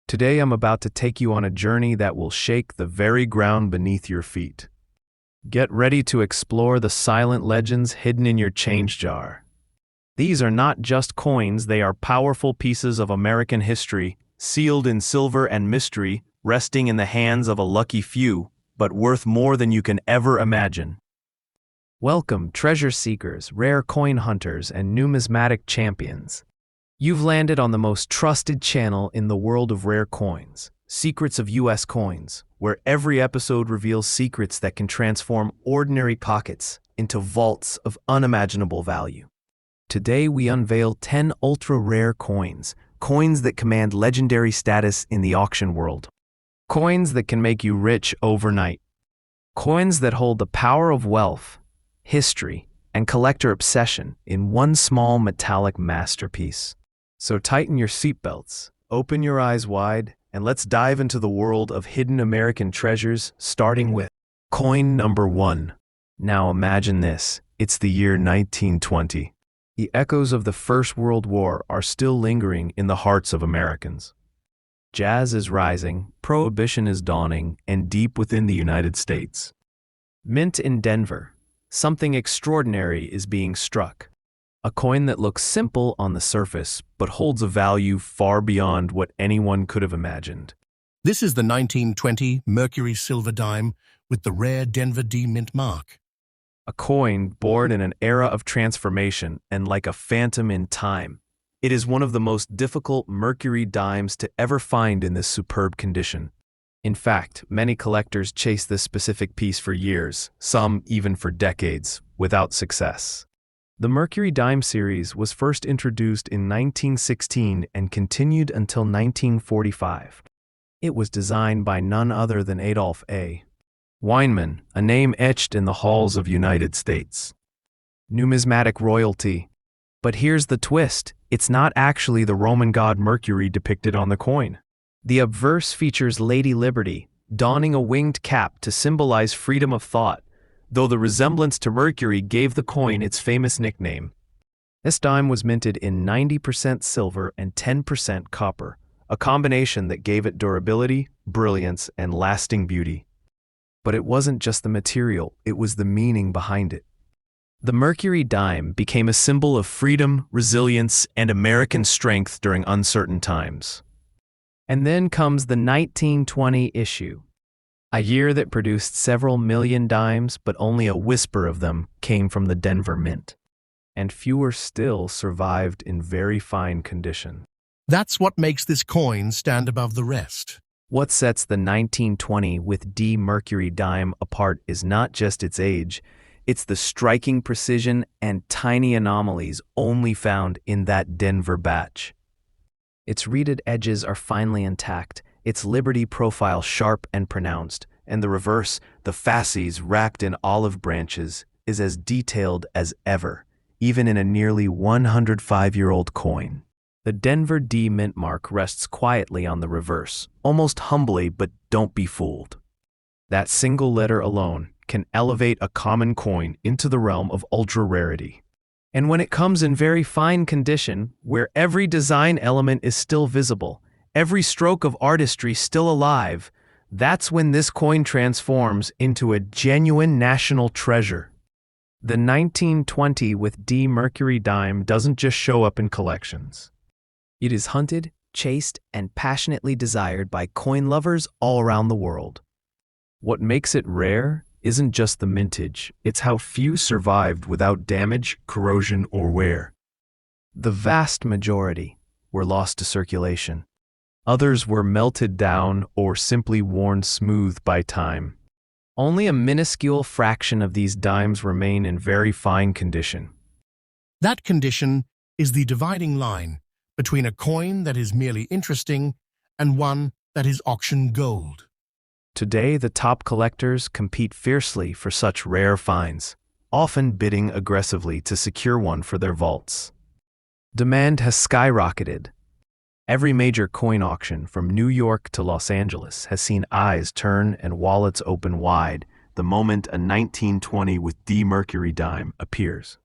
Today I'm about to take you on a journey that will shake the very ground beneath your feet. Get ready to explore the silent legends hidden in your change jar. These are not just coins, they are powerful pieces of American history, sealed in silver and mystery, resting in the hands of a lucky few, but worth more than you can ever imagine. Welcome, treasure seekers, rare coin hunters, and numismatic champions. You've landed on the most trusted channel in the world of rare coins, Secrets of U.S. Coins, where every episode reveals secrets that can transform ordinary pockets into vaults of unimaginable value. Today we unveil 10 ultra-rare coins, coins that command legendary status in the auction world. Coins that can make you rich overnight. Coins that hold the power of wealth, history, and collector obsession in one small metallic masterpiece. So tighten your seatbelts, open your eyes wide, and let's dive into the world of hidden American treasures, starting with coin number 1. Now imagine this, it's the year 1920. The echoes of the First World War are still lingering in the hearts of Americans. Jazz is rising, prohibition is dawning, and deep within the United States. Mint in Denver, something extraordinary is being struck. A coin that looks simple on the surface, but holds a value far beyond what anyone could have imagined. This is the 1920 Mercury silver dime with the rare Denver D mint mark. A coin born in an era of transformation and like a phantom in time. It is one of the most difficult Mercury dimes to ever find in this superb condition. In fact, many collectors chase this specific piece for years, some even for decades, without success. The Mercury dime series was first introduced in 1916 and continued until 1945. It was designed by none other than Adolph A. Weinman, a name etched in the halls of United States. Numismatic royalty. But here's the twist, it's not actually the Roman god Mercury depicted on the coin. The obverse features Lady Liberty, donning a winged cap to symbolize freedom of thought, though the resemblance to Mercury gave the coin its famous nickname. This dime was minted in 90% silver and 10% copper, a combination that gave it durability, brilliance, and lasting beauty. But it wasn't just the material, it was the meaning behind it. The Mercury dime became a symbol of freedom, resilience, and American strength during uncertain times. And then comes the 1920 issue. A year that produced several million dimes, but only a whisper of them came from the Denver Mint. And fewer still survived in very fine condition. That's what makes this coin stand above the rest. What sets the 1920 with D Mercury dime apart is not just its age, it's the striking precision and tiny anomalies only found in that Denver batch. Its reeded edges are finely intact, its Liberty profile sharp and pronounced, and the reverse, the fasces wrapped in olive branches, is as detailed as ever, even in a nearly 105-year-old coin. The Denver D mint mark rests quietly on the reverse, almost humbly, but don't be fooled. That single letter alone can elevate a common coin into the realm of ultra-rarity. And when it comes in very fine condition, where every design element is still visible, every stroke of artistry still alive, that's when this coin transforms into a genuine national treasure. The 1920 with D Mercury dime doesn't just show up in collections. It is hunted, chased, and passionately desired by coin lovers all around the world. What makes it rare isn't just the mintage, it's how few survived without damage, corrosion, or wear. The vast majority were lost to circulation. Others were melted down or simply worn smooth by time. Only a minuscule fraction of these dimes remain in very fine condition. That condition is the dividing line between a coin that is merely interesting and one that is auction gold. Today, the top collectors compete fiercely for such rare finds, often bidding aggressively to secure one for their vaults. Demand has skyrocketed. Every major coin auction from New York to Los Angeles has seen eyes turn and wallets open wide the moment a 1920 with D Mercury dime appears.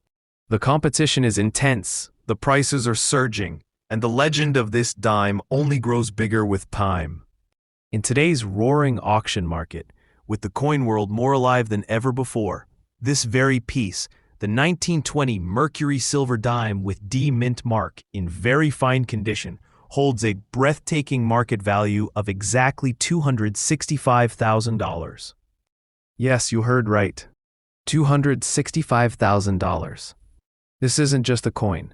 The competition is intense, the prices are surging, and the legend of this dime only grows bigger with time. In today's roaring auction market, with the coin world more alive than ever before, this very piece, the 1920 Mercury silver dime with D mint mark in very fine condition, holds a breathtaking market value of exactly $265,000. Yes, you heard right. $265,000. This isn't just a coin.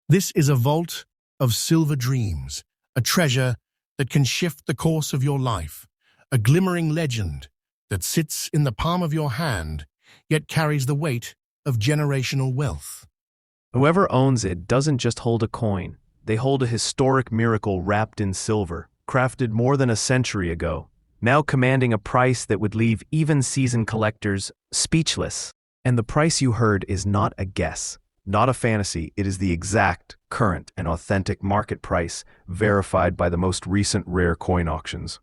This is a vault of silver dreams, a treasure that can shift the course of your life, a glimmering legend that sits in the palm of your hand, yet carries the weight of generational wealth. Whoever owns it doesn't just hold a coin. They hold a historic miracle wrapped in silver, crafted more than a century ago, now commanding a price that would leave even seasoned collectors speechless. And the price you heard is not a guess, not a fantasy. It is the exact, current, and authentic market price, verified by the most recent rare coin auctions.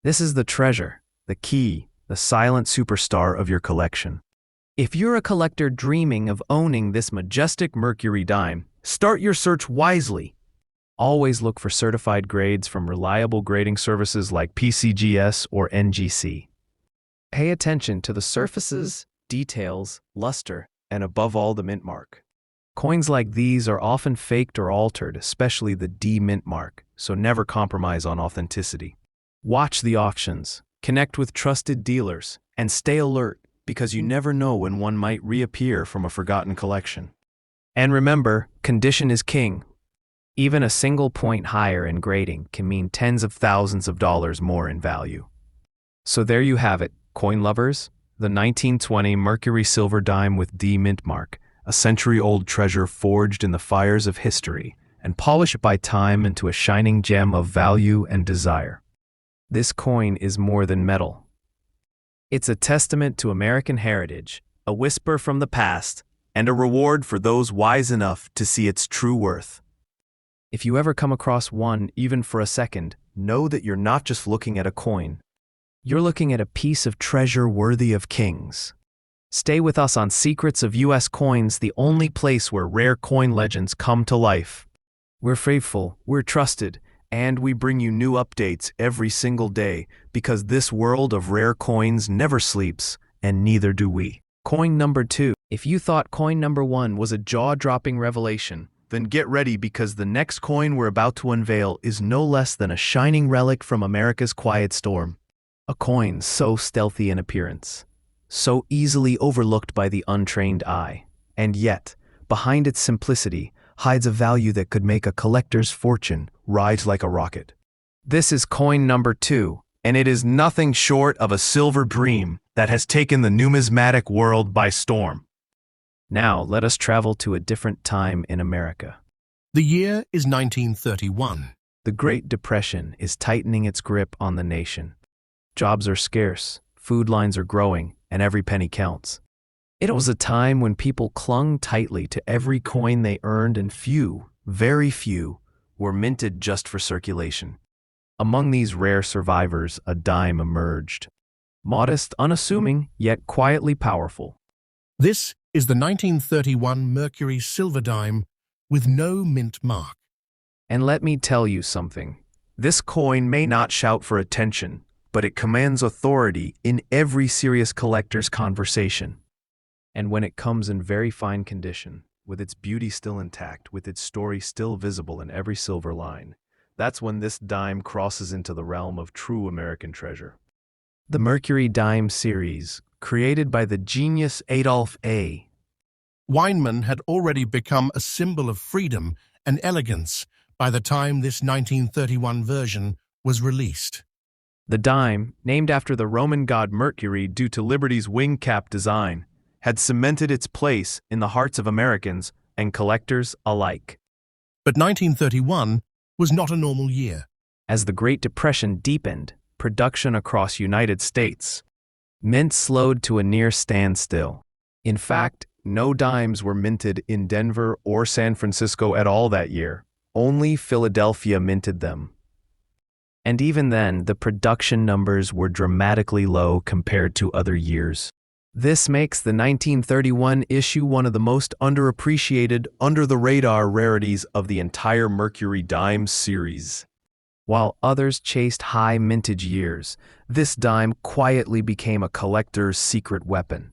This is the treasure, the key, the silent superstar of your collection. If you're a collector dreaming of owning this majestic Mercury dime, start your search wisely. Always look for certified grades from reliable grading services like PCGS or NGC. Pay attention to the surfaces, details, luster, and above all the mint mark. Coins like these are often faked or altered, especially the D mint mark, so never compromise on authenticity. Watch the auctions, connect with trusted dealers, and stay alert, because you never know when one might reappear from a forgotten collection. And remember, condition is king. Even a single point higher in grading can mean tens of thousands of dollars more in value. So there you have it, coin lovers, the 1920 Mercury silver dime with D mint mark, a century-old treasure forged in the fires of history and polished by time into a shining gem of value and desire. This coin is more than metal. It's a testament to American heritage, a whisper from the past, and a reward for those wise enough to see its true worth. If you ever come across one, even for a second, know that you're not just looking at a coin. You're looking at a piece of treasure worthy of kings. Stay with us on Secrets of U.S. Coins, the only place where rare coin legends come to life. We're faithful, we're trusted, and we bring you new updates every single day, because this world of rare coins never sleeps, and neither do we. Coin number 2. If you thought coin number 1 was a jaw-dropping revelation, then get ready, because the next coin we're about to unveil is no less than a shining relic from America's quiet storm. A coin so stealthy in appearance, so easily overlooked by the untrained eye, and yet, behind its simplicity, hides a value that could make a collector's fortune rise like a rocket. This is coin number 2, and it is nothing short of a silver dream that has taken the numismatic world by storm. Now, let us travel to a different time in America. The year is 1931. The Great Depression is tightening its grip on the nation. Jobs are scarce, food lines are growing, and every penny counts. It was a time when people clung tightly to every coin they earned, and few, very few, were minted just for circulation. Among these rare survivors, a dime emerged. Modest, unassuming, yet quietly powerful. This is the 1931 Mercury silver dime with no mint mark. And let me tell you something. This coin may not shout for attention, but it commands authority in every serious collector's conversation. And when it comes in very fine condition, with its beauty still intact, with its story still visible in every silver line, that's when this dime crosses into the realm of true American treasure. The Mercury Dime series, created by the genius Adolph A. Weinman had already become a symbol of freedom and elegance by the time this 1931 version was released. The dime, named after the Roman god Mercury due to Liberty's wing cap design, had cemented its place in the hearts of Americans and collectors alike. But 1931 was not a normal year. As the Great Depression deepened production across United States, mints slowed to a near standstill. In fact, no dimes were minted in Denver or San Francisco at all that year. Only Philadelphia minted them. And even then, the production numbers were dramatically low compared to other years. This makes the 1931 issue one of the most underappreciated, under-the-radar rarities of the entire Mercury dime series. While others chased high mintage years, this dime quietly became a collector's secret weapon.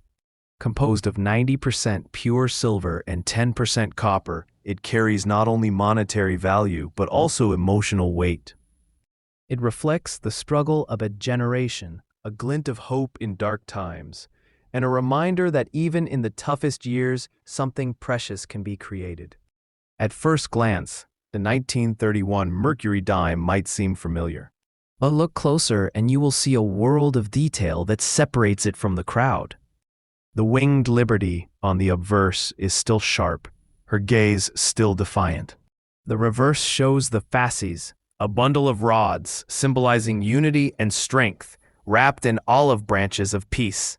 Composed of 90% pure silver and 10% copper, it carries not only monetary value but also emotional weight. It reflects the struggle of a generation, a glint of hope in dark times, and a reminder that even in the toughest years, something precious can be created. At first glance, the 1931 Mercury dime might seem familiar. But look closer and you will see a world of detail that separates it from the crowd. The winged Liberty on the obverse is still sharp, her gaze still defiant. The reverse shows the fasces, a bundle of rods symbolizing unity and strength, wrapped in olive branches of peace.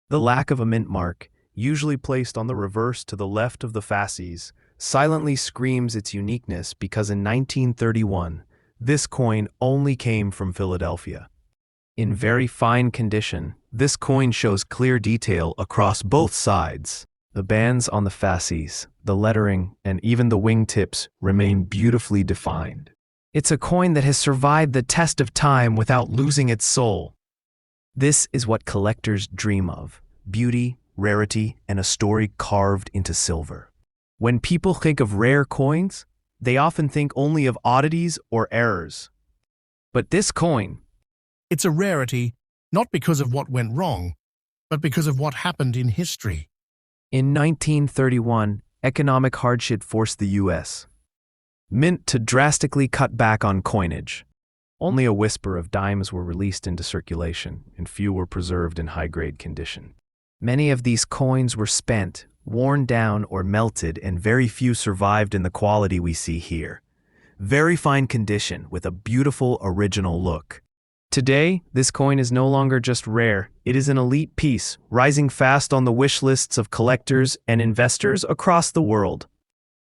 The lack of a mint mark, usually placed on the reverse to the left of the fasces, silently screams its uniqueness because in 1931, this coin only came from Philadelphia. In very fine condition, this coin shows clear detail across both sides. The bands on the fasces, the lettering, and even the wingtips remain beautifully defined. It's a coin that has survived the test of time without losing its soul. This is what collectors dream of: beauty, rarity, and a story carved into silver. When people think of rare coins, they often think only of oddities or errors. But this coin, It's a rarity, not because of what went wrong, but because of what happened in history. in 1931, economic hardship forced the U.S. Mint to drastically cut back on coinage. Only a whisper of dimes were released into circulation, and few were preserved in high-grade condition. Many of these coins were spent, worn down, or melted, and very few survived in the quality we see here. Very fine condition with a beautiful original look. Today, this coin is no longer just rare, it is an elite piece, rising fast on the wish lists of collectors and investors across the world.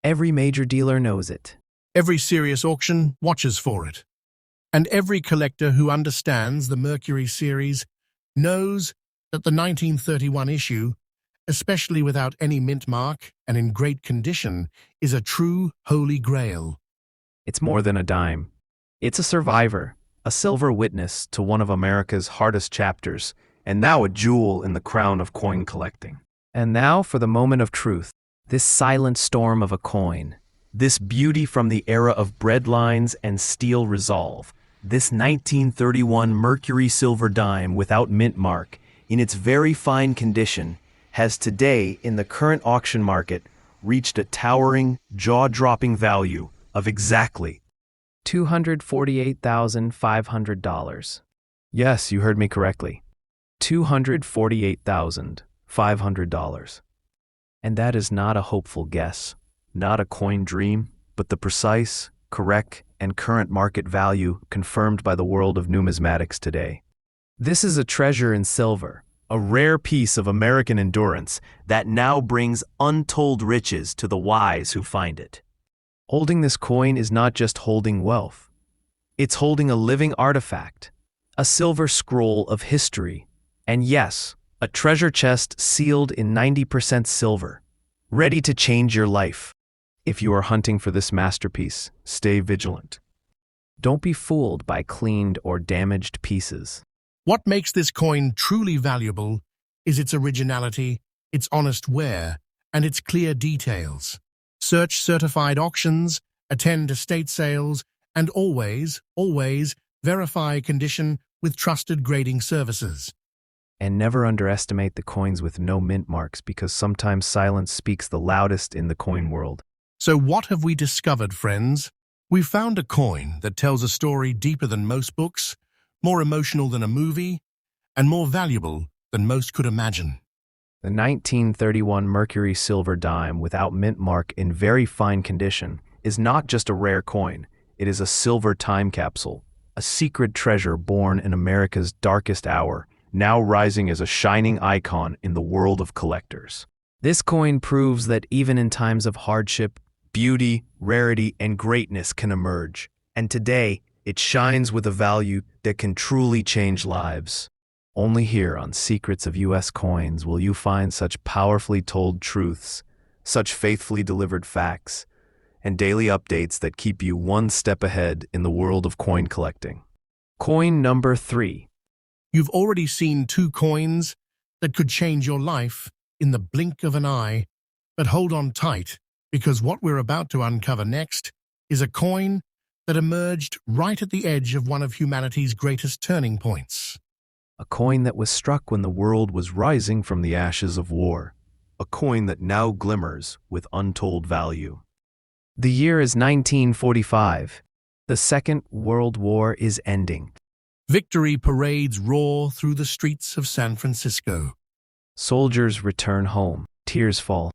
Every major dealer knows it. Every serious auction watches for it. And every collector who understands the Mercury series knows that the 1931 issue, especially without any mint mark and in great condition, is a true holy grail. It's more than a dime. It's a survivor, a silver witness to one of America's hardest chapters, and now a jewel in the crown of coin collecting. And now for the moment of truth, this silent storm of a coin, this beauty from the era of breadlines and steel resolve, this 1931 Mercury silver dime without mint mark, in its very fine condition, has today, in the current auction market, reached a towering, jaw-dropping value of exactly $248,500. Yes, you heard me correctly. $248,500. And that is not a hopeful guess, not a coin dream, but the precise, correct, and current market value confirmed by the world of numismatics today. This is a treasure in silver, a rare piece of American endurance that now brings untold riches to the wise who find it. Holding this coin is not just holding wealth. It's holding a living artifact, a silver scroll of history, and yes, a treasure chest sealed in 90% silver, ready to change your life. If you are hunting for this masterpiece, stay vigilant. Don't be fooled by cleaned or damaged pieces. What makes this coin truly valuable is its originality, its honest wear, and its clear details. Search certified auctions, attend estate sales, and always verify condition with trusted grading services. And never underestimate the coins with no mint marks, because sometimes silence speaks the loudest in the coin world. So what have we discovered, friends? We've found a coin that tells a story deeper than most books, more emotional than a movie, and more valuable than most could imagine. The 1931 Mercury silver dime without mint mark in very fine condition is not just a rare coin, it is a silver time capsule, a secret treasure born in America's darkest hour, now rising as a shining icon in the world of collectors. This coin proves that even in times of hardship, beauty, rarity, and greatness can emerge, and today it shines with a value that can truly change lives. Only here on Secrets of U.S. Coins will you find such powerfully told truths, such faithfully delivered facts, and daily updates that keep you one step ahead in the world of coin collecting. Coin number 3. You've already seen 2 coins that could change your life in the blink of an eye, but hold on tight, because what we're about to uncover next is a coin that emerged right at the edge of one of humanity's greatest turning points. A coin that was struck when the world was rising from the ashes of war. A coin that now glimmers with untold value. The year is 1945. The Second World War is ending. Victory parades roar through the streets of San Francisco. Soldiers return home. Tears fall.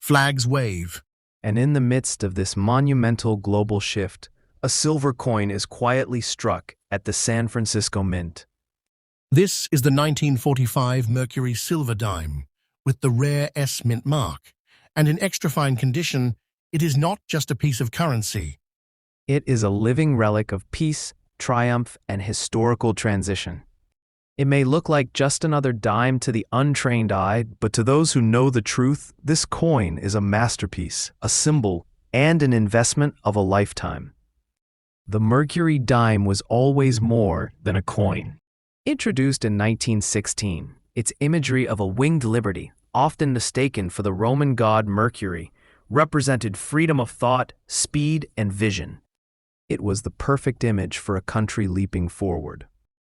Flags wave. And in the midst of this monumental global shift, a silver coin is quietly struck at the San Francisco Mint. This is the 1945 Mercury silver dime with the rare S mint mark, and in extra fine condition, it is not just a piece of currency. It is a living relic of peace, triumph, and historical transition. It may look like just another dime to the untrained eye, but to those who know the truth, this coin is a masterpiece, a symbol, and an investment of a lifetime. The Mercury dime was always more than a coin. Introduced in 1916, its imagery of a winged liberty, often mistaken for the Roman god Mercury, represented freedom of thought, speed, and vision. It was the perfect image for a country leaping forward.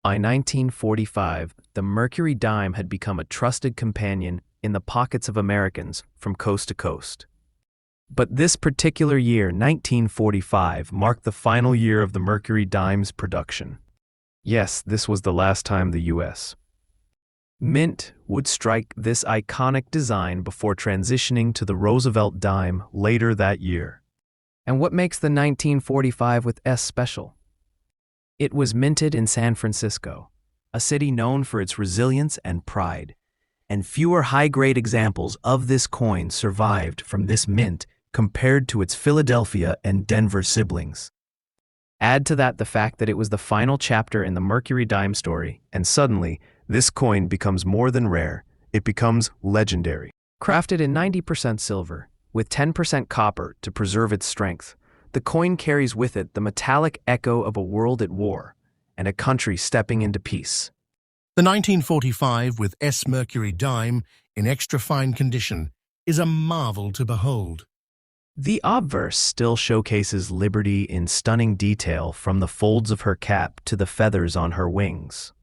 By 1945, the Mercury dime had become a trusted companion in the pockets of Americans from coast to coast. But this particular year, 1945, marked the final year of the Mercury dime's production. Yes, this was the last time the U.S. Mint would strike this iconic design before transitioning to the Roosevelt dime later that year. And what makes the 1945 with S special? It was minted in San Francisco, a city known for its resilience and pride, and fewer high-grade examples of this coin survived from this mint compared to its Philadelphia and Denver siblings. Add to that the fact that it was the final chapter in the Mercury dime story, and suddenly, this coin becomes more than rare, it becomes legendary. Crafted in 90% silver, with 10% copper to preserve its strength, the coin carries with it the metallic echo of a world at war, and a country stepping into peace. The 1945 with S Mercury dime in extra fine condition is a marvel to behold. The obverse still showcases liberty in stunning detail, from the folds of her cap to the feathers on her wings.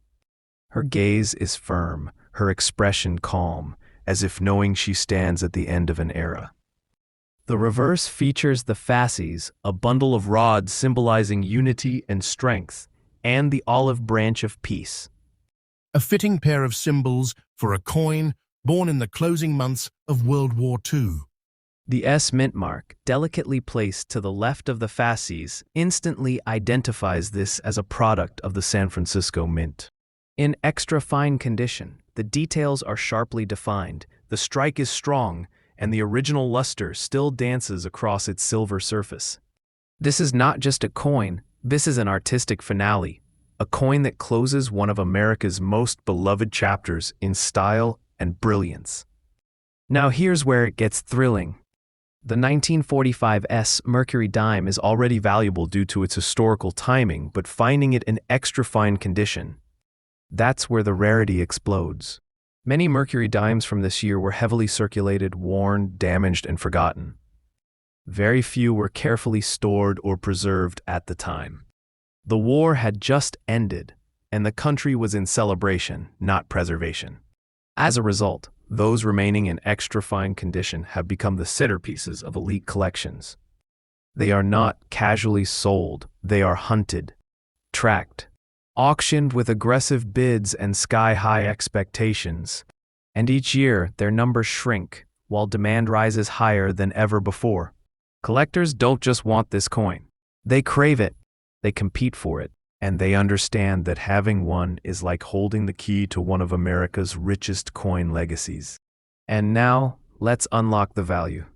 Her gaze is firm, her expression calm, as if knowing she stands at the end of an era. The reverse features the fasces, a bundle of rods symbolizing unity and strength, and the olive branch of peace. A fitting pair of symbols for a coin born in the closing months of World War II. The S mint mark, delicately placed to the left of the fasces, instantly identifies this as a product of the San Francisco Mint. In extra fine condition, the details are sharply defined, the strike is strong, and the original luster still dances across its silver surface. This is not just a coin, this is an artistic finale, a coin that closes one of America's most beloved chapters in style and brilliance. Now here's where it gets thrilling. The 1945 S Mercury dime is already valuable due to its historical timing, but finding it in extra fine condition, that's where the rarity explodes. Many Mercury dimes from this year were heavily circulated, worn, damaged, and forgotten. Very few were carefully stored or preserved at the time. The war had just ended, and the country was in celebration, not preservation. As a result, those remaining in extra fine condition have become the centerpieces of elite collections. They are not casually sold, they are hunted, tracked, auctioned with aggressive bids and sky-high expectations. And each year, their numbers shrink, while demand rises higher than ever before. Collectors don't just want this coin. They crave it, they compete for it, and they understand that having one is like holding the key to one of America's richest coin legacies. And now, let's unlock the value.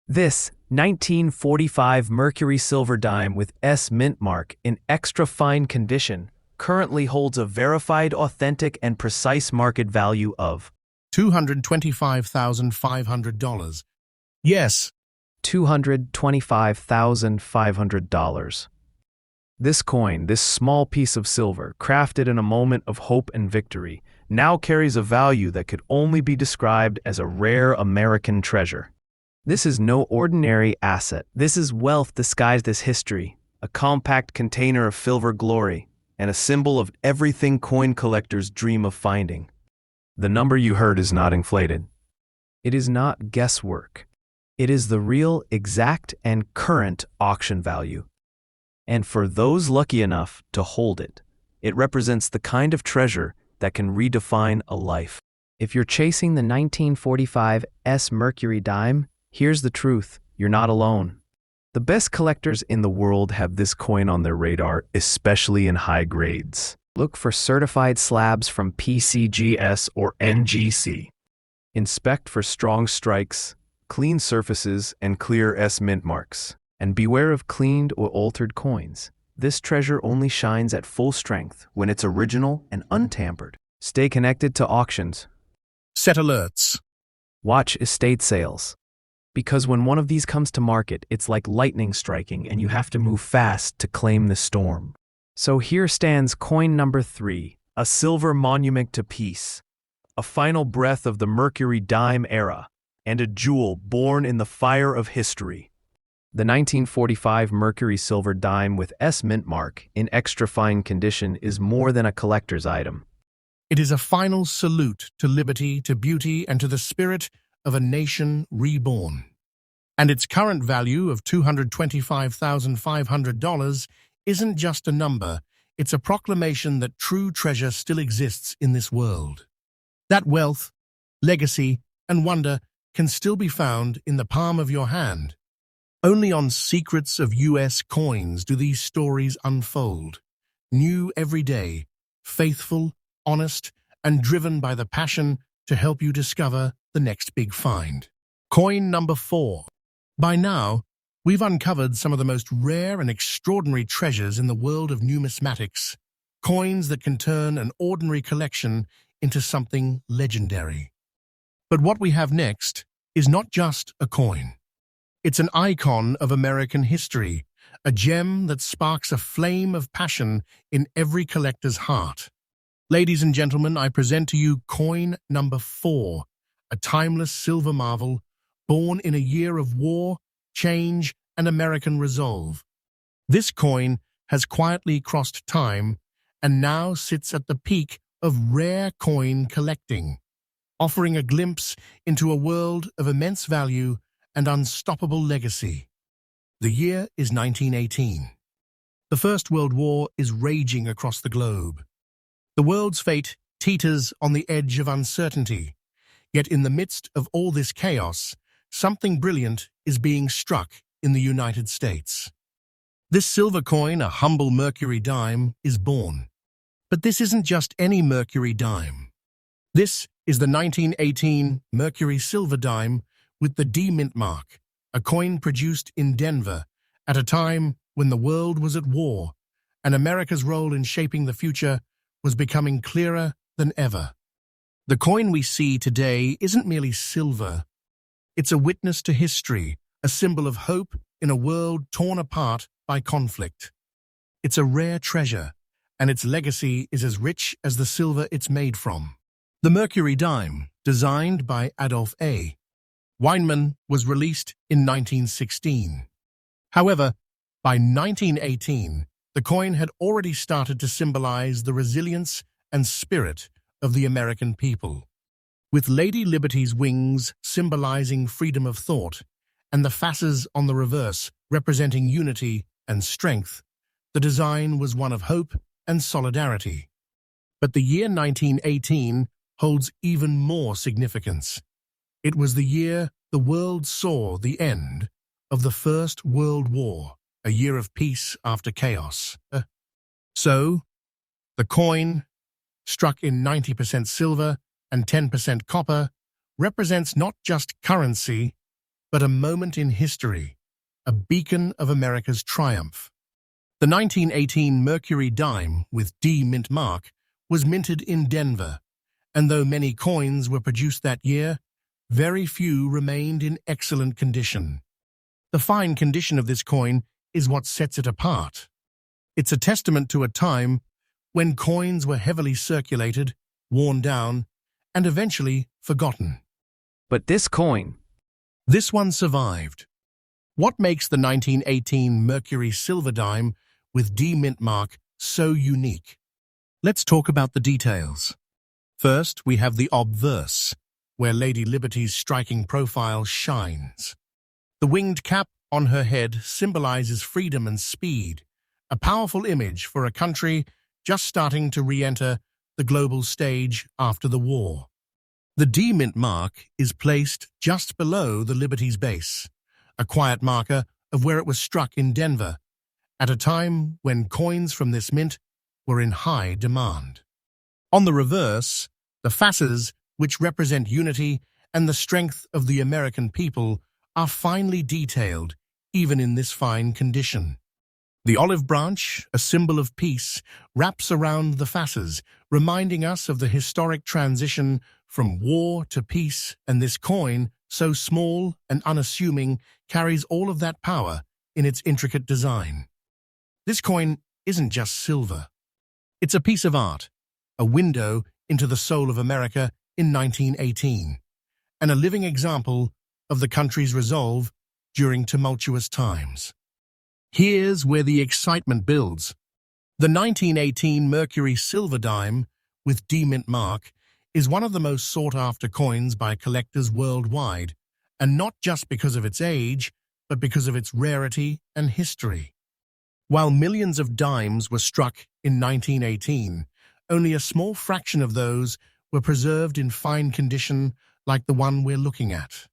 This 1945 Mercury silver dime with S mint mark in extra fine condition currently holds a verified, authentic, and precise market value of $225,500. Yes, $225,500. This coin, this small piece of silver, crafted in a moment of hope and victory, now carries a value that could only be described as a rare American treasure. This is no ordinary asset. This is wealth disguised as history, a compact container of silver glory, and a symbol of everything coin collectors dream of finding. The number you heard is not inflated. It is not guesswork. It is the real, exact, and current auction value. And for those lucky enough to hold it, it represents the kind of treasure that can redefine a life. If you're chasing the 1945 Mercury dime, here's the truth: you're not alone. The best collectors in the world have this coin on their radar, especially in high grades. Look for certified slabs from PCGS or NGC. Inspect for strong strikes, clean surfaces, and clear mint marks. And beware of cleaned or altered coins. This treasure only shines at full strength when it's original and untampered. Stay connected to auctions. set alerts. Watch estate sales. Because when one of these comes to market, it's like lightning striking and you have to move fast to claim the storm. So here stands coin number 3, a silver monument to peace, a final breath of the Mercury dime era, and a jewel born in the fire of history. The 1945 Mercury silver dime with S mint mark in extra fine condition is more than a collector's item. It is a final salute to liberty, to beauty, and to the spirit of a nation reborn. And its current value of $225,500 isn't just a number, it's a proclamation that true treasure still exists in this world. That wealth, legacy, and wonder can still be found in the palm of your hand. Only on Secrets of U.S. Coins do these stories unfold, new every day, faithful, honest, and driven by the passion to help you discover the next big find. Coin number 4. By now, we've uncovered some of the most rare and extraordinary treasures in the world of numismatics, coins that can turn an ordinary collection into something legendary. But what we have next is not just a coin. It's an icon of American history, a gem that sparks a flame of passion in every collector's heart. Ladies and gentlemen, I present to you coin number 4, a timeless silver marvel born in a year of war, change, and American resolve. This coin has quietly crossed time and now sits at the peak of rare coin collecting, offering a glimpse into a world of immense value and unstoppable legacy. The year is 1918. The First World War is raging across the globe. The world's fate teeters on the edge of uncertainty. Yet in the midst of all this chaos, something brilliant is being struck in the United States. This silver coin, a humble Mercury dime, is born. But this isn't just any Mercury dime. This is the 1918 Mercury silver dime with the D mint mark, a coin produced in Denver at a time when the world was at war and America's role in shaping the future was becoming clearer than ever. The coin we see today isn't merely silver. It's a witness to history, a symbol of hope in a world torn apart by conflict. It's a rare treasure, and its legacy is as rich as the silver it's made from. The Mercury dime, designed by Adolph A. Weinman, was released in 1916. However, by 1918, the coin had already started to symbolize the resilience and spirit of the American people. With Lady Liberty's wings symbolizing freedom of thought and the fasces on the reverse representing unity and strength, the design was one of hope and solidarity. But the year 1918 holds even more significance. It was the year the world saw the end of the First World War, a year of peace after chaos. So, the coin, struck in 90% silver and 10% copper, represents not just currency, but a moment in history, a beacon of America's triumph. The 1918 Mercury dime with D mint mark was minted in Denver, and though many coins were produced that year, very few remained in excellent condition. The fine condition of this coin is what sets it apart. It's a testament to a time when coins were heavily circulated, worn down, and eventually forgotten. But this coin, This one survived. What makes the 1918 Mercury silver dime with D mint mark so unique? Let's talk about the details. First, we have the obverse, where Lady Liberty's striking profile shines. The winged cap on her head symbolizes freedom and speed, a powerful image for a country just starting to re-enter the global stage after the war. The D mint mark is placed just below the Liberty's base, a quiet marker of where it was struck in Denver, at a time when coins from this mint were in high demand. On the reverse, the fasces, which represent unity and the strength of the American people, are finely detailed, even in this fine condition. The olive branch, a symbol of peace, wraps around the fasces, reminding us of the historic transition from war to peace, and this coin, so small and unassuming, carries all of that power in its intricate design. This coin isn't just silver. It's a piece of art, a window into the soul of America in 1918, and a living example of the country's resolve during tumultuous times. Here's where the excitement builds. The 1918 Mercury silver dime with D mint mark is one of the most sought-after coins by collectors worldwide, and not just because of its age, but because of its rarity and history. While millions of dimes were struck in 1918, only a small fraction of those were preserved in fine condition like the one we're looking at.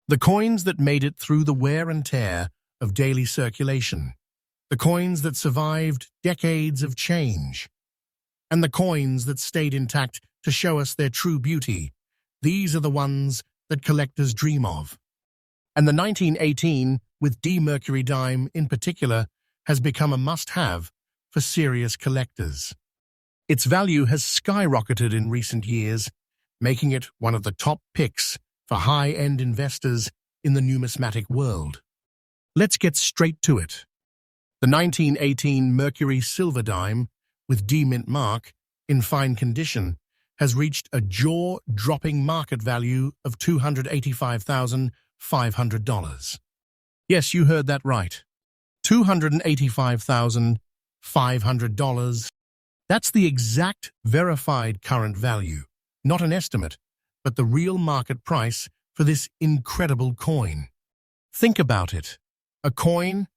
The coins that made it through the wear and tear of daily circulation, the coins that survived decades of change, and the coins that stayed intact to show us their true beauty, these are the ones that collectors dream of. And the 1918 with D Mercury dime in particular has become a must-have for serious collectors. Its value has skyrocketed in recent years, making it one of the top picks for high-end investors in the numismatic world. Let's get straight to it. The 1918 Mercury silver dime with D mint mark in fine condition has reached a jaw-dropping market value of $285,500. Yes, you heard that right. $285,500. That's the exact verified current value, not an estimate, but the real market price for this incredible coin. Think about it. A coin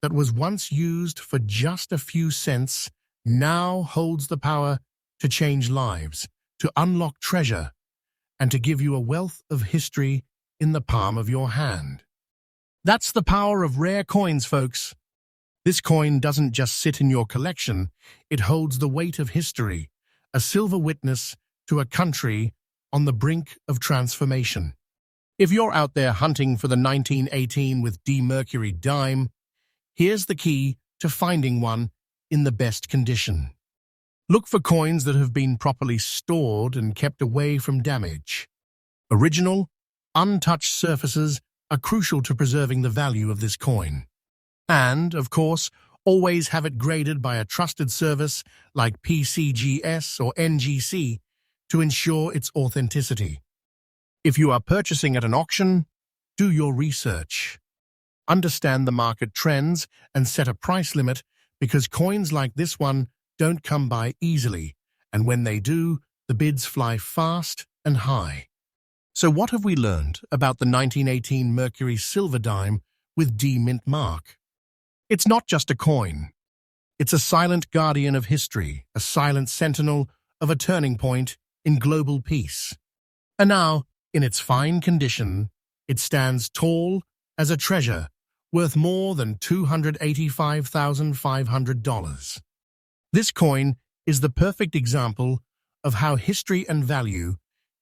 that was once used for just a few cents now holds the power to change lives, to unlock treasure, and to give you a wealth of history in the palm of your hand. That's the power of rare coins, folks. This coin doesn't just sit in your collection, it holds the weight of history, a silver witness to a country on the brink of transformation. If you're out there hunting for the 1918 with D Mercury dime, here's the key to finding one in the best condition. Look for coins that have been properly stored and kept away from damage. Original, untouched surfaces are crucial to preserving the value of this coin. And, of course, always have it graded by a trusted service like PCGS or NGC to ensure its authenticity. If you are purchasing at an auction, do your research. Understand the market trends and set a price limit, because coins like this one don't come by easily, and when they do, the bids fly fast and high. So what have we learned about the 1918 Mercury silver dime with D mint mark? It's not just a coin. It's a silent guardian of history, a silent sentinel of a turning point in global peace. And now, in its fine condition, it stands tall as a treasure worth more than $285,500. This coin is the perfect example of how history and value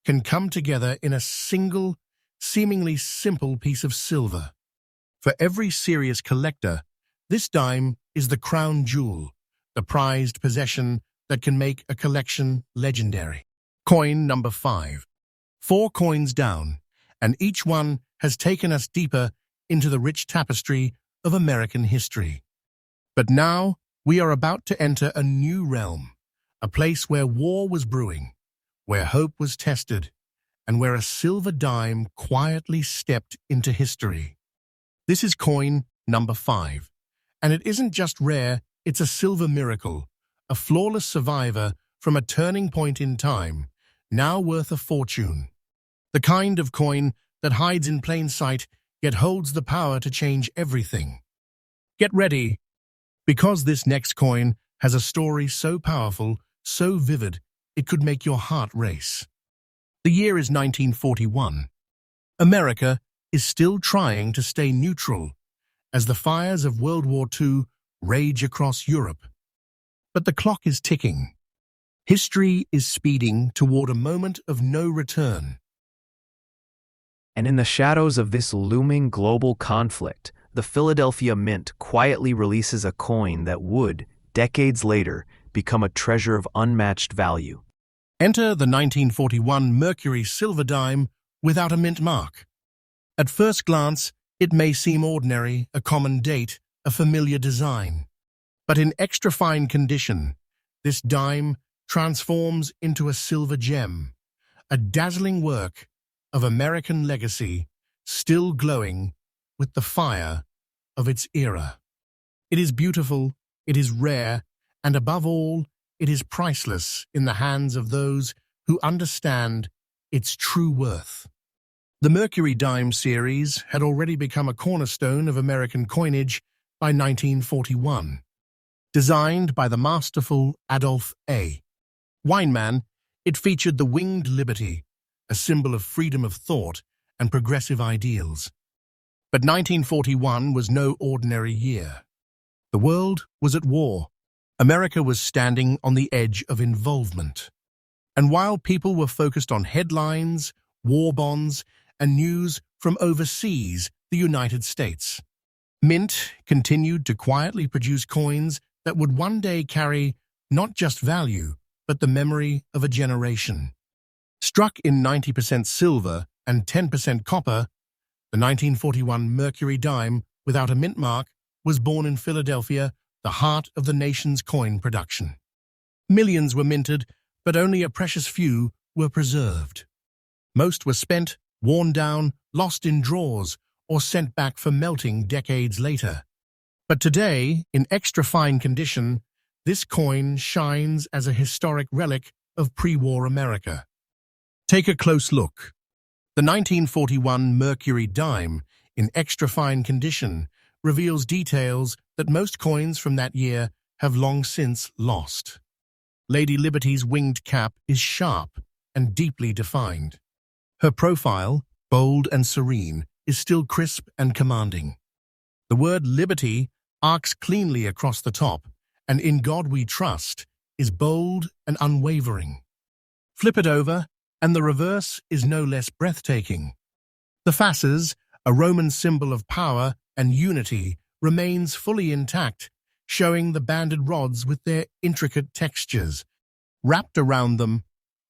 can come together in a single, seemingly simple piece of silver. For every serious collector, this dime is the crown jewel, the prized possession that can make a collection legendary. Coin number 5. 4 coins down, and each one has taken us deeper into the rich tapestry of American history. But now we are about to enter a new realm, a place where war was brewing, where hope was tested, and where a silver dime quietly stepped into history. This is coin number 5, and it isn't just rare, it's a silver miracle, a flawless survivor from a turning point in time, now worth a fortune. The kind of coin that hides in plain sight, yet holds the power to change everything. Get ready, because this next coin has a story so powerful, so vivid, it could make your heart race. The year is 1941. America is still trying to stay neutral as the fires of World War II rage across Europe. But the clock is ticking. History is speeding toward a moment of no return. And in the shadows of this looming global conflict, the Philadelphia Mint quietly releases a coin that would, decades later, become a treasure of unmatched value. Enter the 1941 Mercury silver dime without a mint mark. At first glance, it may seem ordinary, a common date, a familiar design. But in extra fine condition, this dime transforms into a silver gem, a dazzling work of American legacy, still glowing with the fire of its era. It is beautiful, it is rare, and above all, it is priceless in the hands of those who understand its true worth. The Mercury dime series had already become a cornerstone of American coinage by 1941. Designed by the masterful Adolph A. Weinman, it featured the winged liberty, a symbol of freedom of thought and progressive ideals. But 1941 was no ordinary year. The world was at war. America was standing on the edge of involvement. And while people were focused on headlines, war bonds, and news from overseas, the United States, Mint continued to quietly produce coins that would one day carry not just value, but the memory of a generation. Struck in 90% silver and 10% copper, the 1941 Mercury dime, without a mint mark, was born in Philadelphia, the heart of the nation's coin production. Millions were minted, but only a precious few were preserved. Most were spent, worn down, lost in drawers, or sent back for melting decades later. But today, in extra fine condition, this coin shines as a historic relic of pre-war America. Take a close look. The 1941 Mercury dime, in extra fine condition, reveals details that most coins from that year have long since lost. Lady Liberty's winged cap is sharp and deeply defined. Her profile, bold and serene, is still crisp and commanding. The word liberty arcs cleanly across the top, and in God we trust is bold and unwavering. Flip it over, and the reverse is no less breathtaking. The fasces, a Roman symbol of power and unity, remains fully intact, showing the banded rods with their intricate textures. Wrapped around them,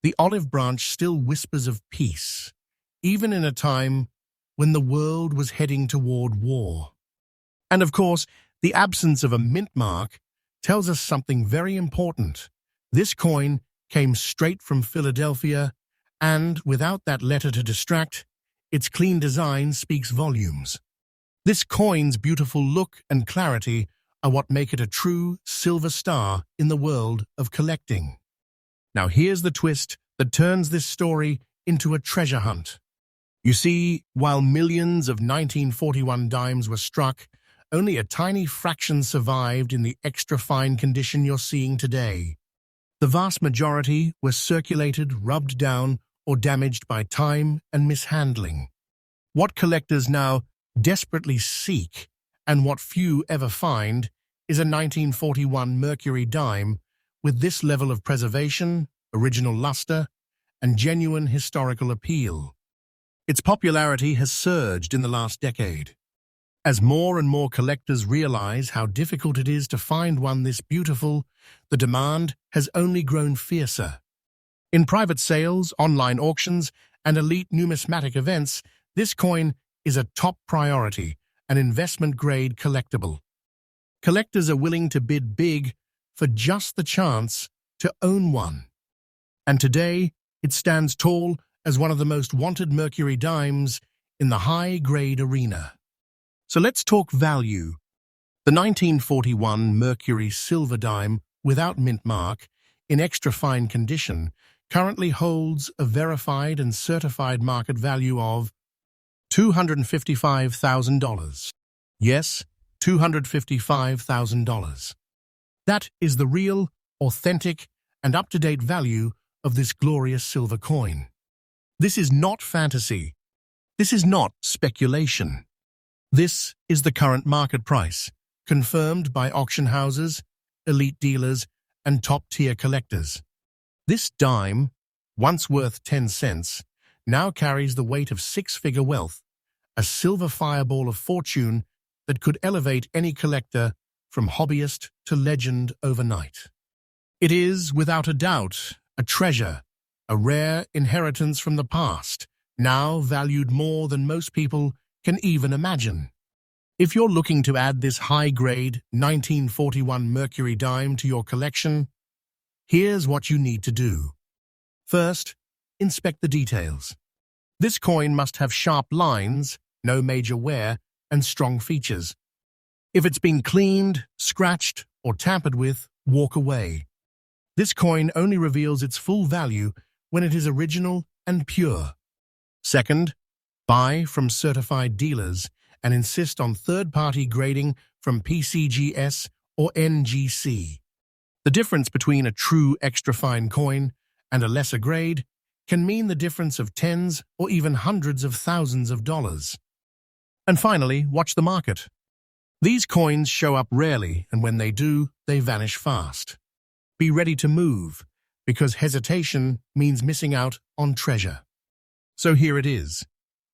the olive branch still whispers of peace, even in a time when the world was heading toward war. And of course, the absence of a mint mark tells us something very important. This coin came straight from Philadelphia, and without that letter to distract, its clean design speaks volumes. This coin's beautiful look and clarity are what make it a true silver star in the world of collecting. Now here's the twist that turns this story into a treasure hunt. You see, while millions of 1941 dimes were struck, only a tiny fraction survived in the extra fine condition you're seeing today. The vast majority were circulated, rubbed down, or damaged by time and mishandling. What collectors now desperately seek, and what few ever find, is a 1941 Mercury dime with this level of preservation, original luster, and genuine historical appeal. Its popularity has surged in the last decade. As more and more collectors realize how difficult it is to find one this beautiful, the demand has only grown fiercer. In private sales, online auctions, and elite numismatic events, this coin is a top priority, an investment-grade collectible. Collectors are willing to bid big for just the chance to own one. And today, it stands tall as one of the most wanted Mercury dimes in the high-grade arena. So let's talk value. The 1941 Mercury silver dime without mint mark, in extra fine condition, currently holds a verified and certified market value of $255,000. Yes, $255,000. That is the real, authentic, and up-to-date value of this glorious silver coin. This is not fantasy. This is not speculation. This is the current market price, confirmed by auction houses, elite dealers, and top-tier collectors. This dime, once worth 10 cents, now carries the weight of six-figure wealth, a silver fireball of fortune that could elevate any collector from hobbyist to legend overnight. It is, without a doubt, a treasure, a rare inheritance from the past, now valued more than most people can even imagine. If you're looking to add this high-grade 1941 Mercury dime to your collection, here's what you need to do. First, inspect the details. This coin must have sharp lines, no major wear, and strong features. If it's been cleaned, scratched, or tampered with, walk away. This coin only reveals its full value when it is original and pure. Second, buy from certified dealers and insist on third-party grading from PCGS or NGC. The difference between a true extra-fine coin and a lesser grade can mean the difference of tens or even hundreds of thousands of dollars. And finally, watch the market. These coins show up rarely, and when they do, they vanish fast. Be ready to move, because hesitation means missing out on treasure. So here it is.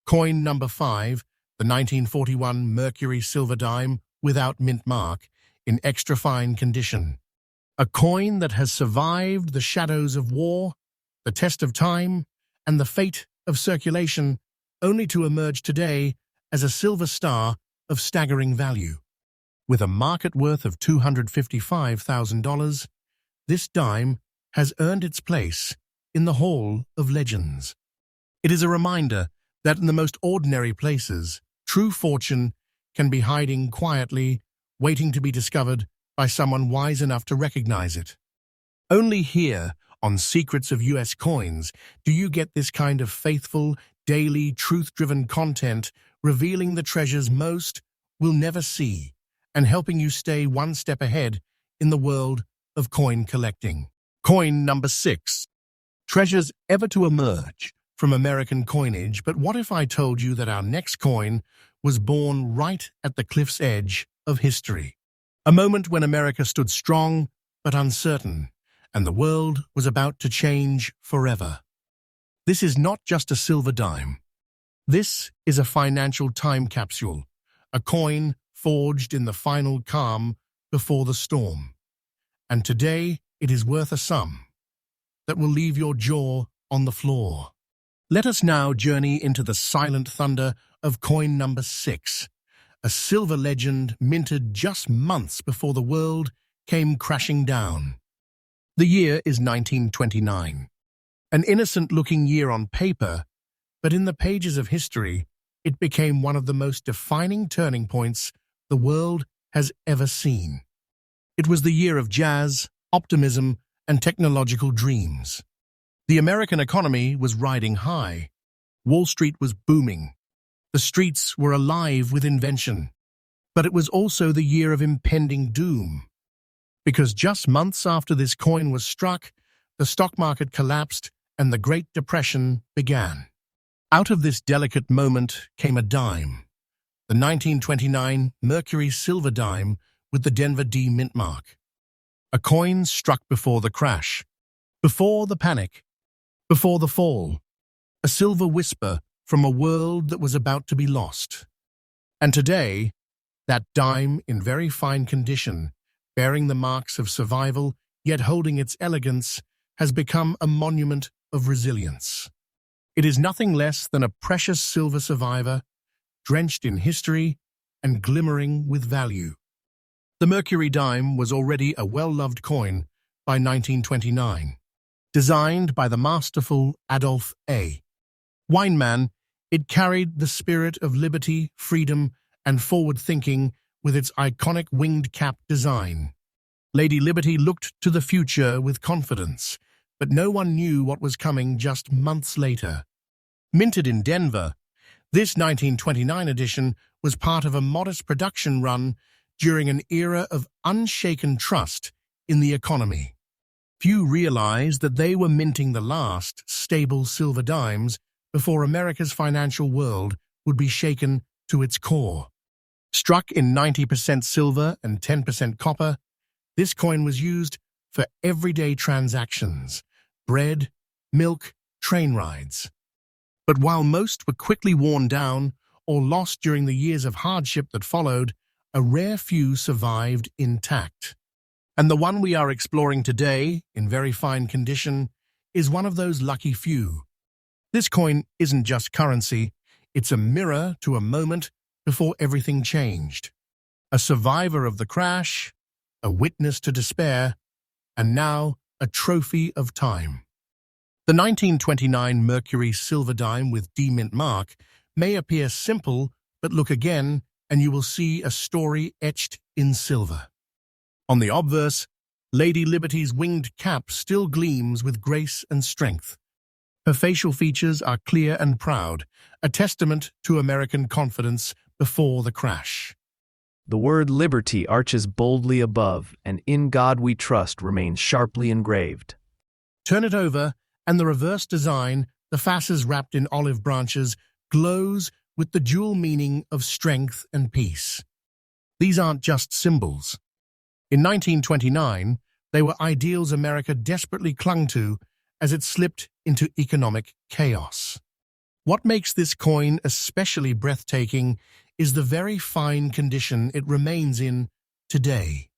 Coin number 5, the 1941 Mercury silver dime without mint mark, in extra fine condition. A coin that has survived the shadows of war, the test of time, and the fate of circulation, only to emerge today as a silver star of staggering value. With a market worth of $255,000, this dime has earned its place in the Hall of Legends. It is a reminder that in the most ordinary places, true fortune can be hiding quietly, waiting to be discovered by someone wise enough to recognize it. Only here, on Secrets of US Coins, do you get this kind of faithful, daily, truth-driven content revealing the treasures most will never see and helping you stay one step ahead in the world of coin collecting. Coin number 6. Treasures ever to emerge from American coinage, but what if I told you that our next coin was born right at the cliff's edge of history? A moment when America stood strong but uncertain, and the world was about to change forever. This is not just a silver dime. This is a financial time capsule, a coin forged in the final calm before the storm. And today it is worth a sum that will leave your jaw on the floor. Let us now journey into the silent thunder of coin number 6, a silver legend minted just months before the world came crashing down. The year is 1929, an innocent-looking year on paper, but in the pages of history, it became one of the most defining turning points the world has ever seen. It was the year of jazz, optimism, and technological dreams. The American economy was riding high. Wall Street was booming. The streets were alive with invention. But it was also the year of impending doom. Because just months after this coin was struck, the stock market collapsed and the Great Depression began. Out of this delicate moment came a dime, the 1929 Mercury silver dime with the Denver D mint mark. A coin struck before the crash, before the panic, before the fall. A silver whisper from a world that was about to be lost. And today, That dime, in very fine condition, bearing the marks of survival, yet holding its elegance, has become a monument of resilience. It is nothing less than a precious silver survivor, drenched in history and glimmering with value. The Mercury dime was already a well-loved coin by 1929. Designed by the masterful Adolph A. Weinman, it carried the spirit of liberty, freedom, and forward-thinking with its iconic winged cap design. Lady Liberty looked to the future with confidence, but no one knew what was coming just months later. Minted in Denver, this 1929 edition was part of a modest production run during an era of unshaken trust in the economy. Few realized that they were minting the last stable silver dimes before America's financial world would be shaken to its core. Struck in 90% silver and 10% copper, this coin was used for everyday transactions: bread, milk, train rides. But while most were quickly worn down or lost during the years of hardship that followed, a rare few survived intact. And the one we are exploring today, in very fine condition, is one of those lucky few. This coin isn't just currency, it's a mirror to a moment before everything changed. A survivor of the crash, a witness to despair, and now a trophy of time. The 1929 Mercury silver dime with D mint mark may appear simple, but look again and you will see a story etched in silver. On the obverse, Lady Liberty's winged cap still gleams with grace and strength. Her facial features are clear and proud, a testament to American confidence before the crash. The word liberty arches boldly above, and "In God We Trust" remains sharply engraved. Turn it over, and the reverse design, the fasces wrapped in olive branches, glows with the dual meaning of strength and peace. These aren't just symbols. In 1929, they were ideals America desperately clung to as it slipped into economic chaos. What makes this coin especially breathtaking is the very fine condition it remains in today.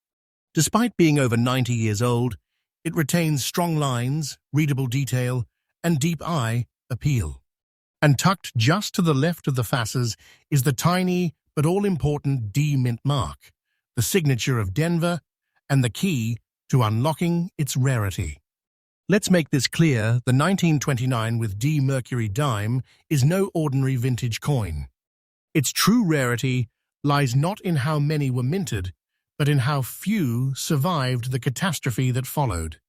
Despite being over 90 years old, it retains strong lines, readable detail, and deep eye appeal. And tucked just to the left of the fasces is the tiny but all-important D mint mark, the signature of Denver and the key to unlocking its rarity. Let's make this clear: the 1929 with D Mercury dime is no ordinary vintage coin. Its true rarity lies not in how many were minted, but in how few survived the catastrophe that followed.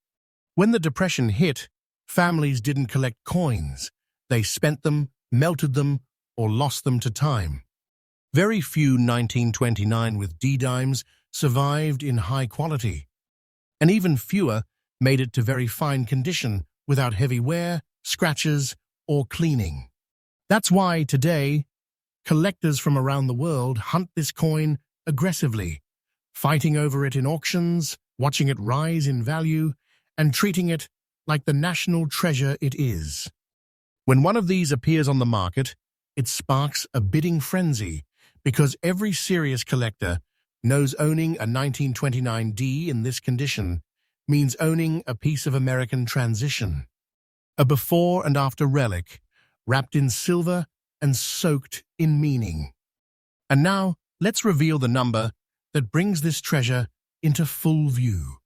When the Depression hit, families didn't collect coins. They spent them, melted them, or lost them to time. Very few 1929 with D dimes survived in high quality, and even fewer made it to very fine condition without heavy wear, scratches, or cleaning. That's why today, collectors from around the world hunt this coin aggressively, fighting over it in auctions, watching it rise in value, and treating it like the national treasure it is. When one of these appears on the market, it sparks a bidding frenzy, because every serious collector knows owning a 1929 D in this condition means owning a piece of American transition, a before and after relic, wrapped in silver and soaked in meaning. And now, let's reveal the number that brings this treasure into full view.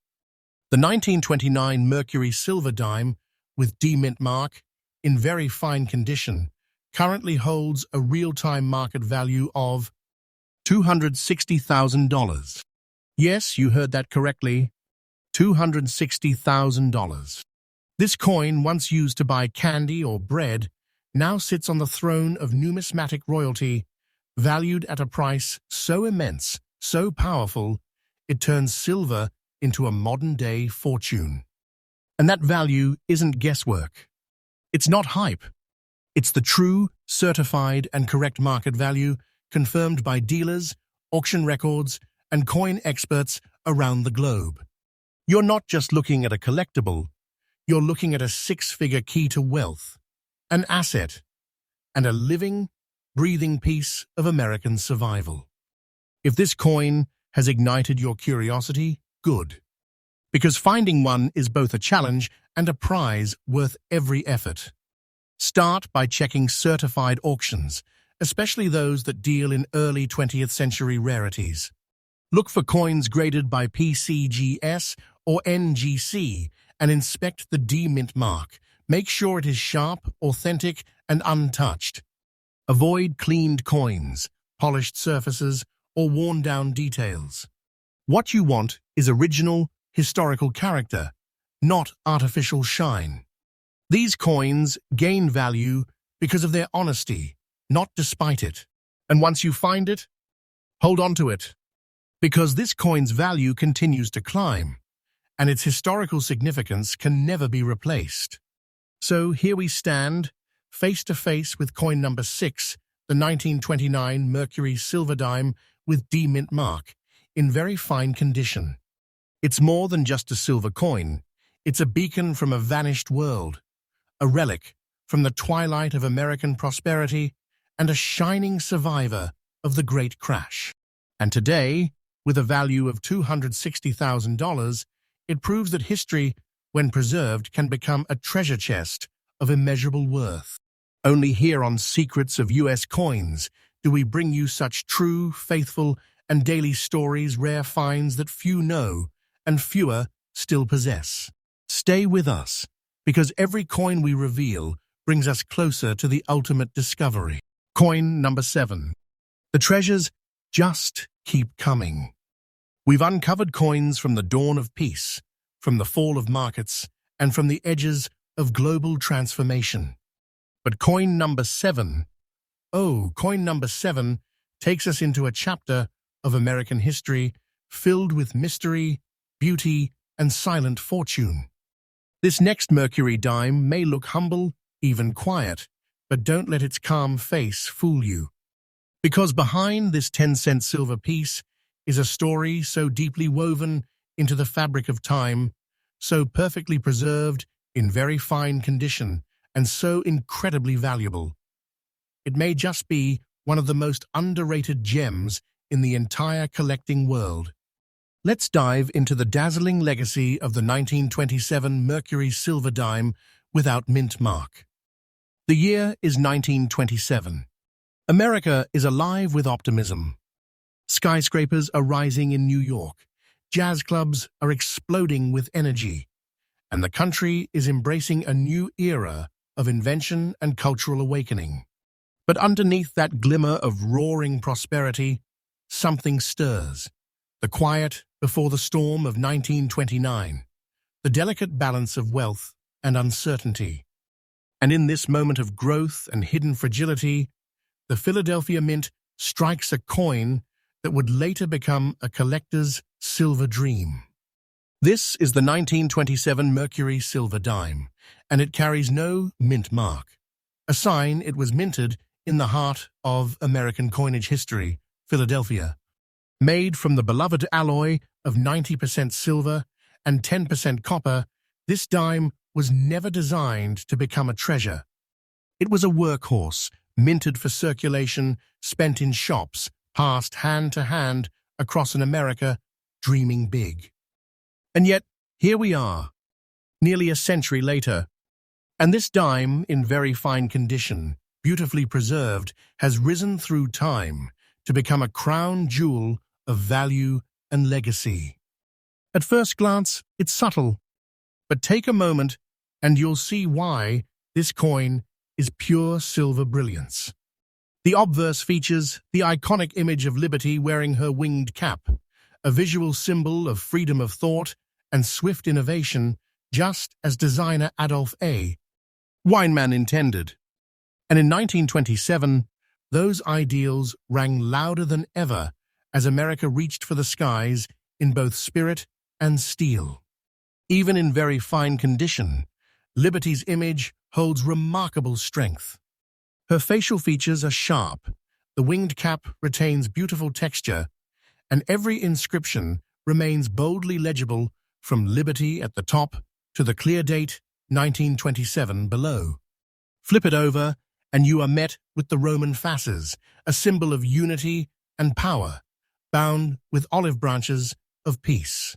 The 1929 Mercury silver dime with D mint mark, in very fine condition, currently holds a real-time market value of $260,000. Yes, you heard that correctly. $260,000. This coin, once used to buy candy or bread, now sits on the throne of numismatic royalty, valued at a price so immense, so powerful, it turns silver into a modern-day fortune. And that value isn't guesswork. It's not hype. It's the true, certified, and correct market value confirmed by dealers, auction records, and coin experts around the globe. You're not just looking at a collectible, you're looking at a six-figure key to wealth, an asset, and a living, breathing piece of American survival. If this coin has ignited your curiosity, good. Because finding one is both a challenge and a prize worth every effort. Start by checking certified auctions, especially those that deal in early 20th century rarities. Look for coins graded by PCGS or NGC and inspect the D mint mark. Make sure it is sharp, authentic, and untouched. Avoid cleaned coins, polished surfaces, or worn-down details. What you want is original, historical character, not artificial shine. These coins gain value because of their honesty, not despite it. And once you find it, hold on to it, because this coin's value continues to climb, and its historical significance can never be replaced. So here we stand, face to face with coin number 6, the 1929 Mercury silver dime with D mint mark, in very fine condition. It's more than just a silver coin. It's a beacon from a vanished world, a relic from the twilight of American prosperity, and a shining survivor of the Great Crash. And today, with a value of $260,000, it proves that history, when preserved, can become a treasure chest of immeasurable worth. Only here on Secrets of U.S. Coins do we bring you such true, faithful, and daily stories, rare finds that few know and fewer still possess. Stay with us, because every coin we reveal brings us closer to the ultimate discovery. Coin number 7. The treasures just keep coming. We've uncovered coins from the dawn of peace, from the fall of markets, and from the edges of global transformation. But coin number 7, coin number 7 takes us into a chapter of American history filled with mystery, beauty, and silent fortune. This next Mercury dime may look humble, even quiet, but don't let its calm face fool you. Because behind this 10-cent silver piece is a story so deeply woven into the fabric of time, so perfectly preserved in very fine condition, and so incredibly valuable. It may just be one of the most underrated gems in the entire collecting world. Let's dive into the dazzling legacy of the 1927 Mercury silver dime without mint mark. The year is 1927. America is alive with optimism. Skyscrapers are rising in New York, jazz clubs are exploding with energy, and the country is embracing a new era of invention and cultural awakening. But underneath that glimmer of roaring prosperity, something stirs. The quiet before the storm of 1929, the delicate balance of wealth and uncertainty. And in this moment of growth and hidden fragility, the Philadelphia Mint strikes a coin that would later become a collector's silver dream. This is the 1927 Mercury silver dime, and it carries no mint mark, a sign it was minted in the heart of American coinage history, Philadelphia. Made from the beloved alloy of 90% silver and 10% copper, this dime was never designed to become a treasure. It was a workhorse, minted for circulation, spent in shops, passed hand to hand across an America dreaming big. And yet, here we are, nearly a century later, and this dime, in very fine condition, beautifully preserved, has risen through time to become a crown jewel of value and legacy. At first glance, it's subtle, but take a moment and you'll see why this coin is pure silver brilliance. The obverse features the iconic image of Liberty wearing her winged cap, a visual symbol of freedom of thought and swift innovation, just as designer Adolf A. Weinman intended. And in 1927, those ideals rang louder than ever as America reached for the skies in both spirit and steel. Even in very fine condition, Liberty's image holds remarkable strength. Her facial features are sharp, the winged cap retains beautiful texture, and every inscription remains boldly legible from Liberty at the top to the clear date 1927 below. Flip it over, and you are met with the Roman fasces, a symbol of unity and power, bound with olive branches of peace.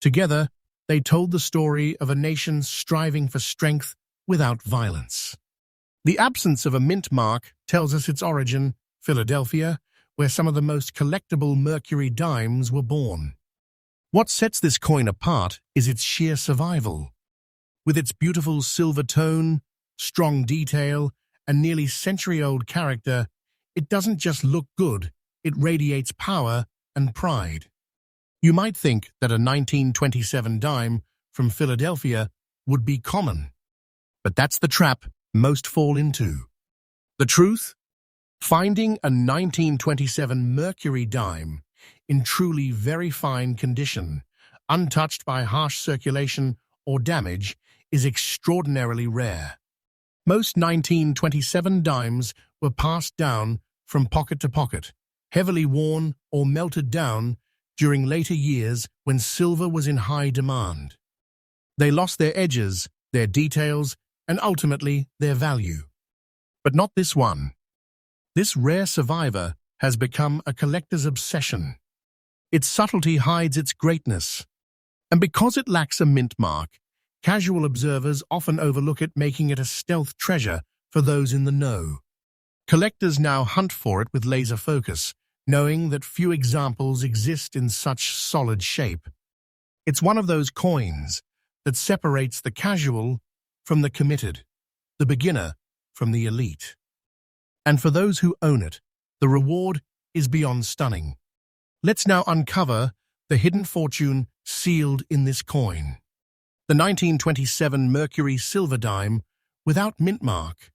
Together, they told the story of a nation striving for strength without violence. The absence of a mint mark tells us its origin, Philadelphia, where some of the most collectible Mercury dimes were born. What sets this coin apart is its sheer survival. With its beautiful silver tone, strong detail, and nearly century-old character, it doesn't just look good, it radiates power and pride. You might think that a 1927 dime from Philadelphia would be common, but that's the trap most fall into. The truth? Finding a 1927 Mercury dime in truly very fine condition, untouched by harsh circulation or damage, is extraordinarily rare. Most 1927 dimes were passed down from pocket to pocket, heavily worn or melted down during later years when silver was in high demand. They lost their edges, their details, and ultimately their value. But not this one. This rare survivor has become a collector's obsession. Its subtlety hides its greatness. And because it lacks a mint mark, casual observers often overlook it, making it a stealth treasure for those in the know. Collectors now hunt for it with laser focus, knowing that few examples exist in such solid shape. It's one of those coins that separates the casual from the committed, the beginner from the elite. And for those who own it, the reward is beyond stunning. Let's now uncover the hidden fortune sealed in this coin. The 1927 Mercury silver dime, without mint mark,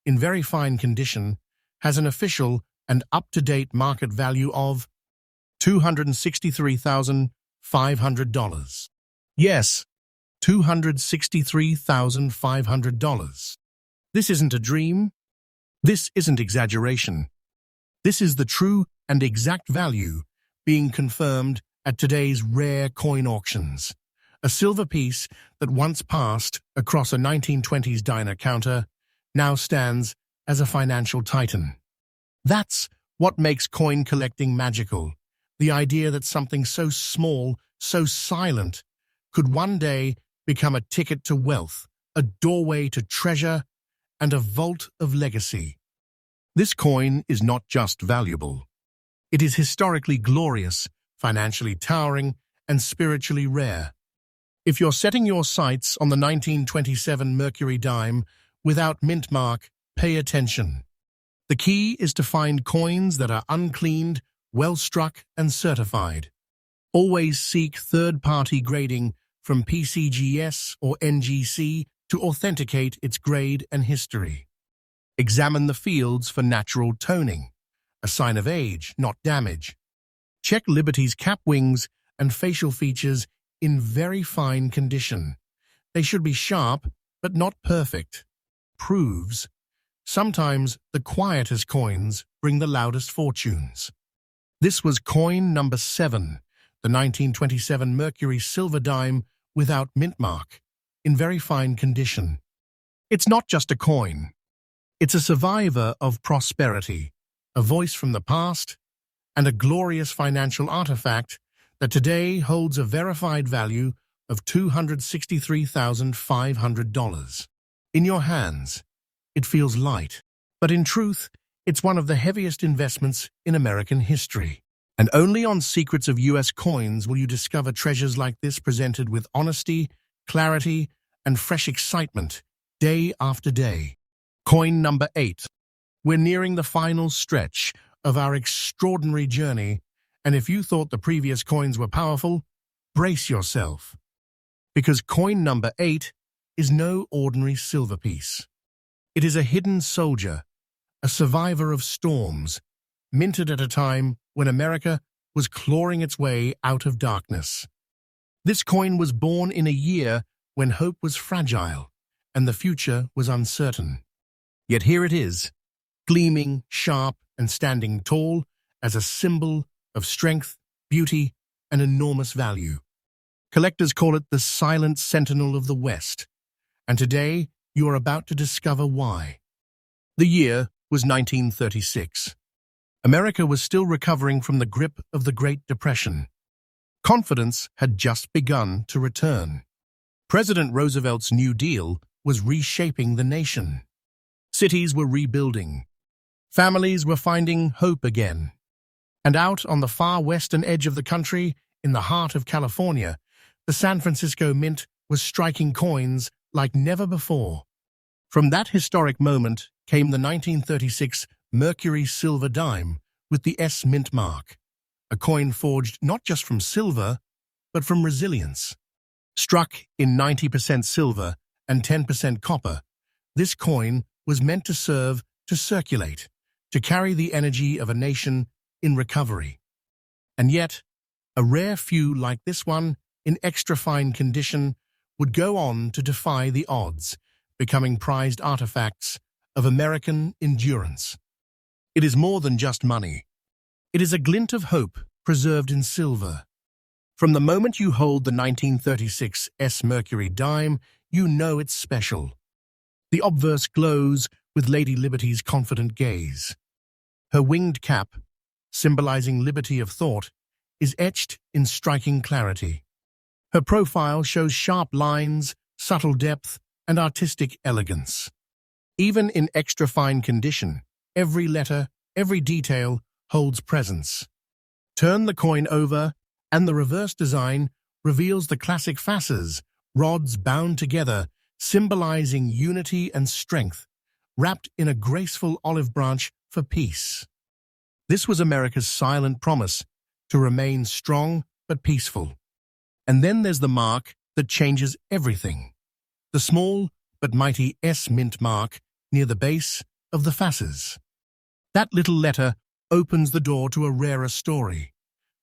in very fine condition, has an official and up-to-date market value of $263,500. Yes, $263,500. This isn't a dream. This isn't exaggeration. This is the true and exact value being confirmed at today's rare coin auctions. A silver piece that once passed across a 1920s diner counter now stands as a financial titan. That's what makes coin collecting magical. The idea that something so small, so silent, could one day become a ticket to wealth, a doorway to treasure, and a vault of legacy. This coin is not just valuable. It is historically glorious, financially towering, and spiritually rare. If you're setting your sights on the 1927 Mercury dime without mint mark, pay attention. The key is to find coins that are uncleaned, well-struck, and certified. Always seek third-party grading from PCGS or NGC to authenticate its grade and history. Examine the fields for natural toning, a sign of age, not damage. Check Liberty's cap wings and facial features in very fine condition. They should be sharp, but not perfect. Proves sometimes the quietest coins bring the loudest fortunes. This was coin number 7, the 1927 Mercury silver dime without mint mark, in very fine condition. It's not just a coin. It's a survivor of prosperity, a voice from the past, and a glorious financial artifact that today holds a verified value of $263,500. In your hands, it feels light, but in truth, it's one of the heaviest investments in American history. And only on Secrets of U.S. Coins will you discover treasures like this presented with honesty, clarity, and fresh excitement, day after day. Coin number 8. We're nearing the final stretch of our extraordinary journey, and if you thought the previous coins were powerful, brace yourself. Because coin number 8 is no ordinary silver piece. It is a hidden soldier, a survivor of storms, minted at a time when America was clawing its way out of darkness. This coin was born in a year when hope was fragile and the future was uncertain. Yet here it is, gleaming, sharp, and standing tall as a symbol of strength, beauty, and enormous value. Collectors call it the silent sentinel of the West, and today you are about to discover why. The year was 1936. America was still recovering from the grip of the Great Depression. Confidence had just begun to return. President Roosevelt's New Deal was reshaping the nation. Cities were rebuilding. Families were finding hope again. And out on the far western edge of the country, in the heart of California, the San Francisco Mint was striking coins like never before. From that historic moment came the 1936 Mercury silver dime with the S Mint mark, a coin forged not just from silver, but from resilience. Struck in 90% silver and 10% copper, this coin was meant to serve to circulate, to carry the energy of a nation in recovery. And yet, a rare few like this one, in extra fine condition, would go on to defy the odds, becoming prized artifacts of American endurance. It is more than just money. It is a glint of hope preserved in silver. From the moment you hold the 1936 S Mercury dime, you know it's special. The obverse glows with Lady Liberty's confident gaze. Her winged cap, symbolizing liberty of thought, is etched in striking clarity. Her profile shows sharp lines, subtle depth, and artistic elegance. Even in extra-fine condition, every letter, every detail holds presence. Turn the coin over, and the reverse design reveals the classic fasces, rods bound together, symbolizing unity and strength, wrapped in a graceful olive branch for peace. This was America's silent promise to remain strong but peaceful. And then there's the mark that changes everything. The small but mighty S Mint mark near the base of the fasces. That little letter opens the door to a rarer story.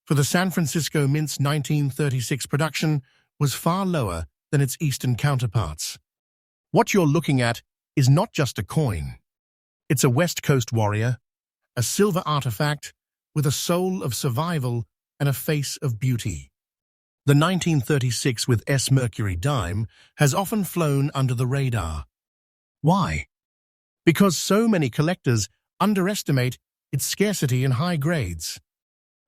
For the San Francisco Mint's 1936 production was far lower than its eastern counterparts. What you're looking at is not just a coin. It's a West Coast warrior, a silver artifact with a soul of survival and a face of beauty. The 1936 with S Mercury dime has often flown under the radar. Why? Because so many collectors underestimate its scarcity in high grades.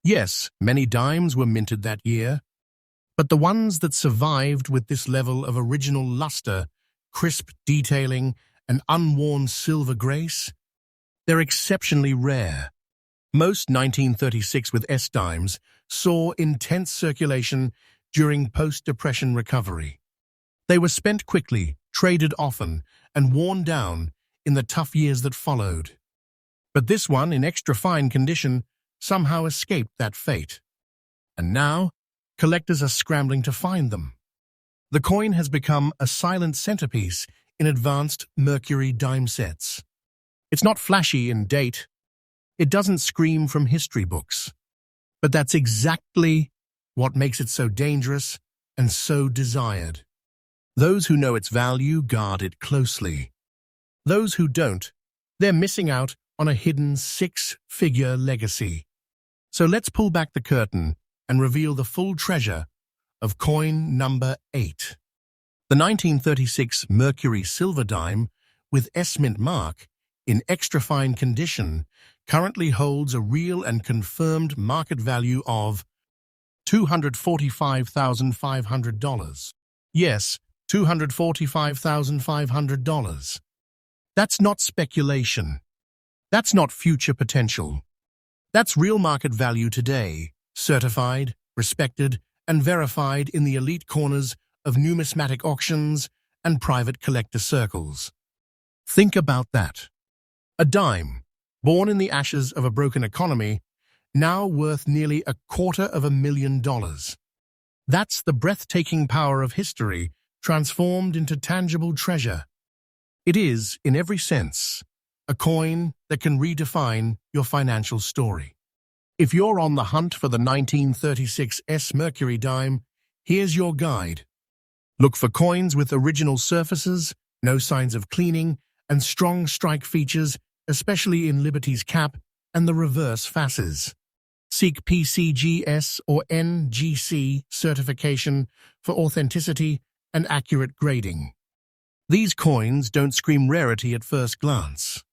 Yes, many dimes were minted that year, but the ones that survived with this level of original luster, crisp detailing, and unworn silver grace, they're exceptionally rare. Most 1936 with S dimes saw intense circulation during post-Depression recovery. They were spent quickly, traded often, and worn down in the tough years that followed. But this one, in extra fine condition, somehow escaped that fate. And now, collectors are scrambling to find them. The coin has become a silent centerpiece in advanced Mercury dime sets. It's not flashy in date. It doesn't scream from history books. But that's exactly what makes it so dangerous and so desired. Those who know its value guard it closely. Those who don't, they're missing out on a hidden six-figure legacy. So let's pull back the curtain and reveal the full treasure of coin number 8. The 1936 Mercury silver dime with S Mint mark in extra fine condition currently holds a real and confirmed market value of $245,500. Yes, $245,500. That's not speculation. That's not future potential. That's real market value today, certified, respected, and verified in the elite corners of numismatic auctions and private collector circles. Think about that. A dime, born in the ashes of a broken economy, now worth nearly $250,000. That's the breathtaking power of history transformed into tangible treasure. It is, in every sense, a coin that can redefine your financial story. If you're on the hunt for the 1936 S Mercury dime, here's your guide. Look for coins with original surfaces, no signs of cleaning, and strong strike features, especially in Liberty's cap and the reverse fasces. Seek PCGS or NGC certification for authenticity and accurate grading. These coins don't scream rarity at first glance,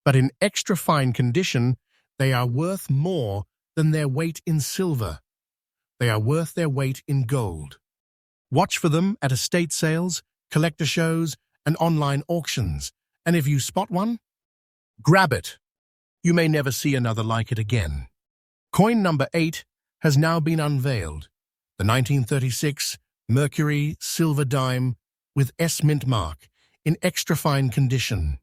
but in extra fine condition, They are worth more than their weight in silver. They are worth their weight in gold. Watch for them at estate sales, collector shows, and online auctions. And if you spot one, grab it. You may never see another like it again. Coin number 8 has now been unveiled. The 1936 Mercury silver dime with S mint mark in extra fine condition.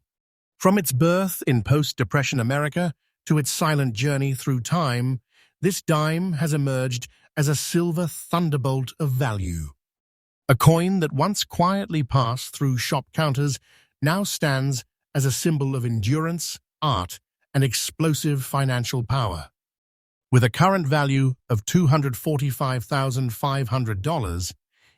From its birth in post-Depression America to its silent journey through time, this dime has emerged as a silver thunderbolt of value. A coin that once quietly passed through shop counters now stands as a symbol of endurance, art, and explosive financial power. With a current value of $245,500,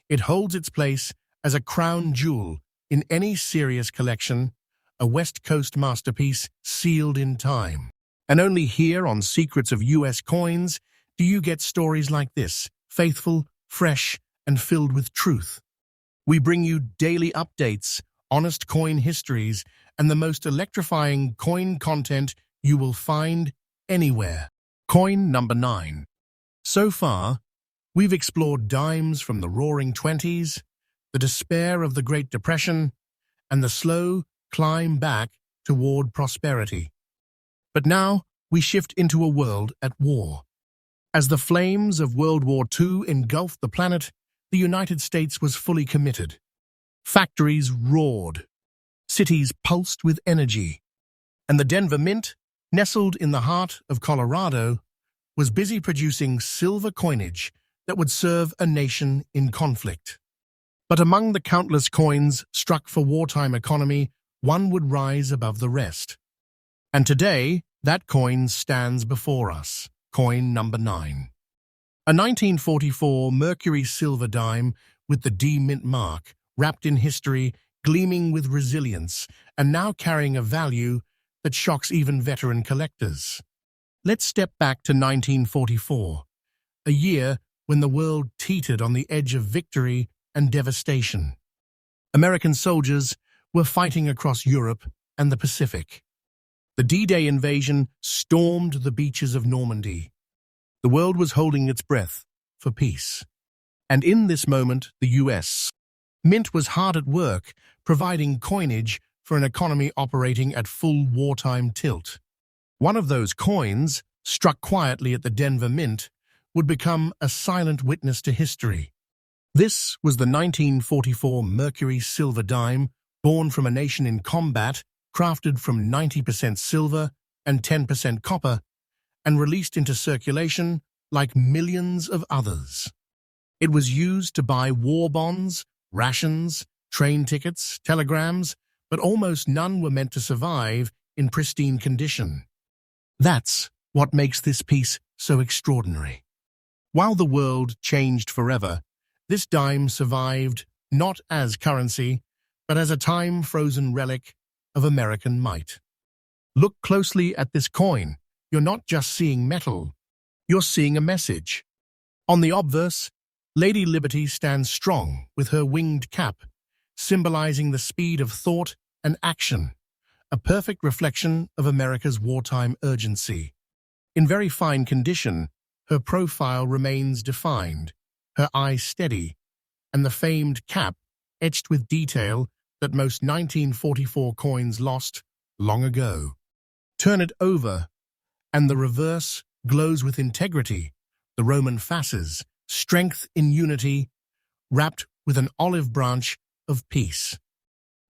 it holds its place as a crown jewel in any serious collection, a West Coast masterpiece sealed in time. And only here on Secrets of U.S. Coins do you get stories like this, faithful, fresh, and filled with truth. We bring you daily updates, honest coin histories, and the most electrifying coin content you will find anywhere. Coin number 9. So far, we've explored dimes from the Roaring Twenties, the despair of the Great Depression, and the slow climb back toward prosperity. But now we shift into a world at war. As the flames of World War II engulfed the planet, the United States was fully committed. Factories roared, cities pulsed with energy, and the Denver Mint, nestled in the heart of Colorado, was busy producing silver coinage that would serve a nation in conflict. But among the countless coins struck for wartime economy, one would rise above the rest. And today, that coin stands before us, coin number 9. A 1944 Mercury silver dime with the D mint mark, wrapped in history, gleaming with resilience, and now carrying a value that shocks even veteran collectors. Let's step back to 1944, a year when the world teetered on the edge of victory and devastation. American soldiers were fighting across Europe and the Pacific. The D-Day invasion stormed the beaches of Normandy. The world was holding its breath for peace. And in this moment, the U.S. Mint was hard at work, providing coinage for an economy operating at full wartime tilt. One of those coins, struck quietly at the Denver Mint, would become a silent witness to history. This was the 1944 Mercury silver dime, born from a nation in combat, crafted from 90% silver and 10% copper, and released into circulation like millions of others. It was used to buy war bonds, rations, train tickets, telegrams, but almost none were meant to survive in pristine condition. That's what makes this piece so extraordinary. While the world changed forever, this dime survived not as currency, but as a time-frozen relic of American might. Look closely at this coin. You're not just seeing metal, you're seeing a message. On the obverse, Lady Liberty stands strong with her winged cap, symbolizing the speed of thought and action, a perfect reflection of America's wartime urgency. In very fine condition, her profile remains defined, her eyes steady, and the famed cap etched with detail that most 1944 coins lost long ago. Turn it over, and the reverse glows with integrity, the Roman fasces, strength in unity, wrapped with an olive branch of peace.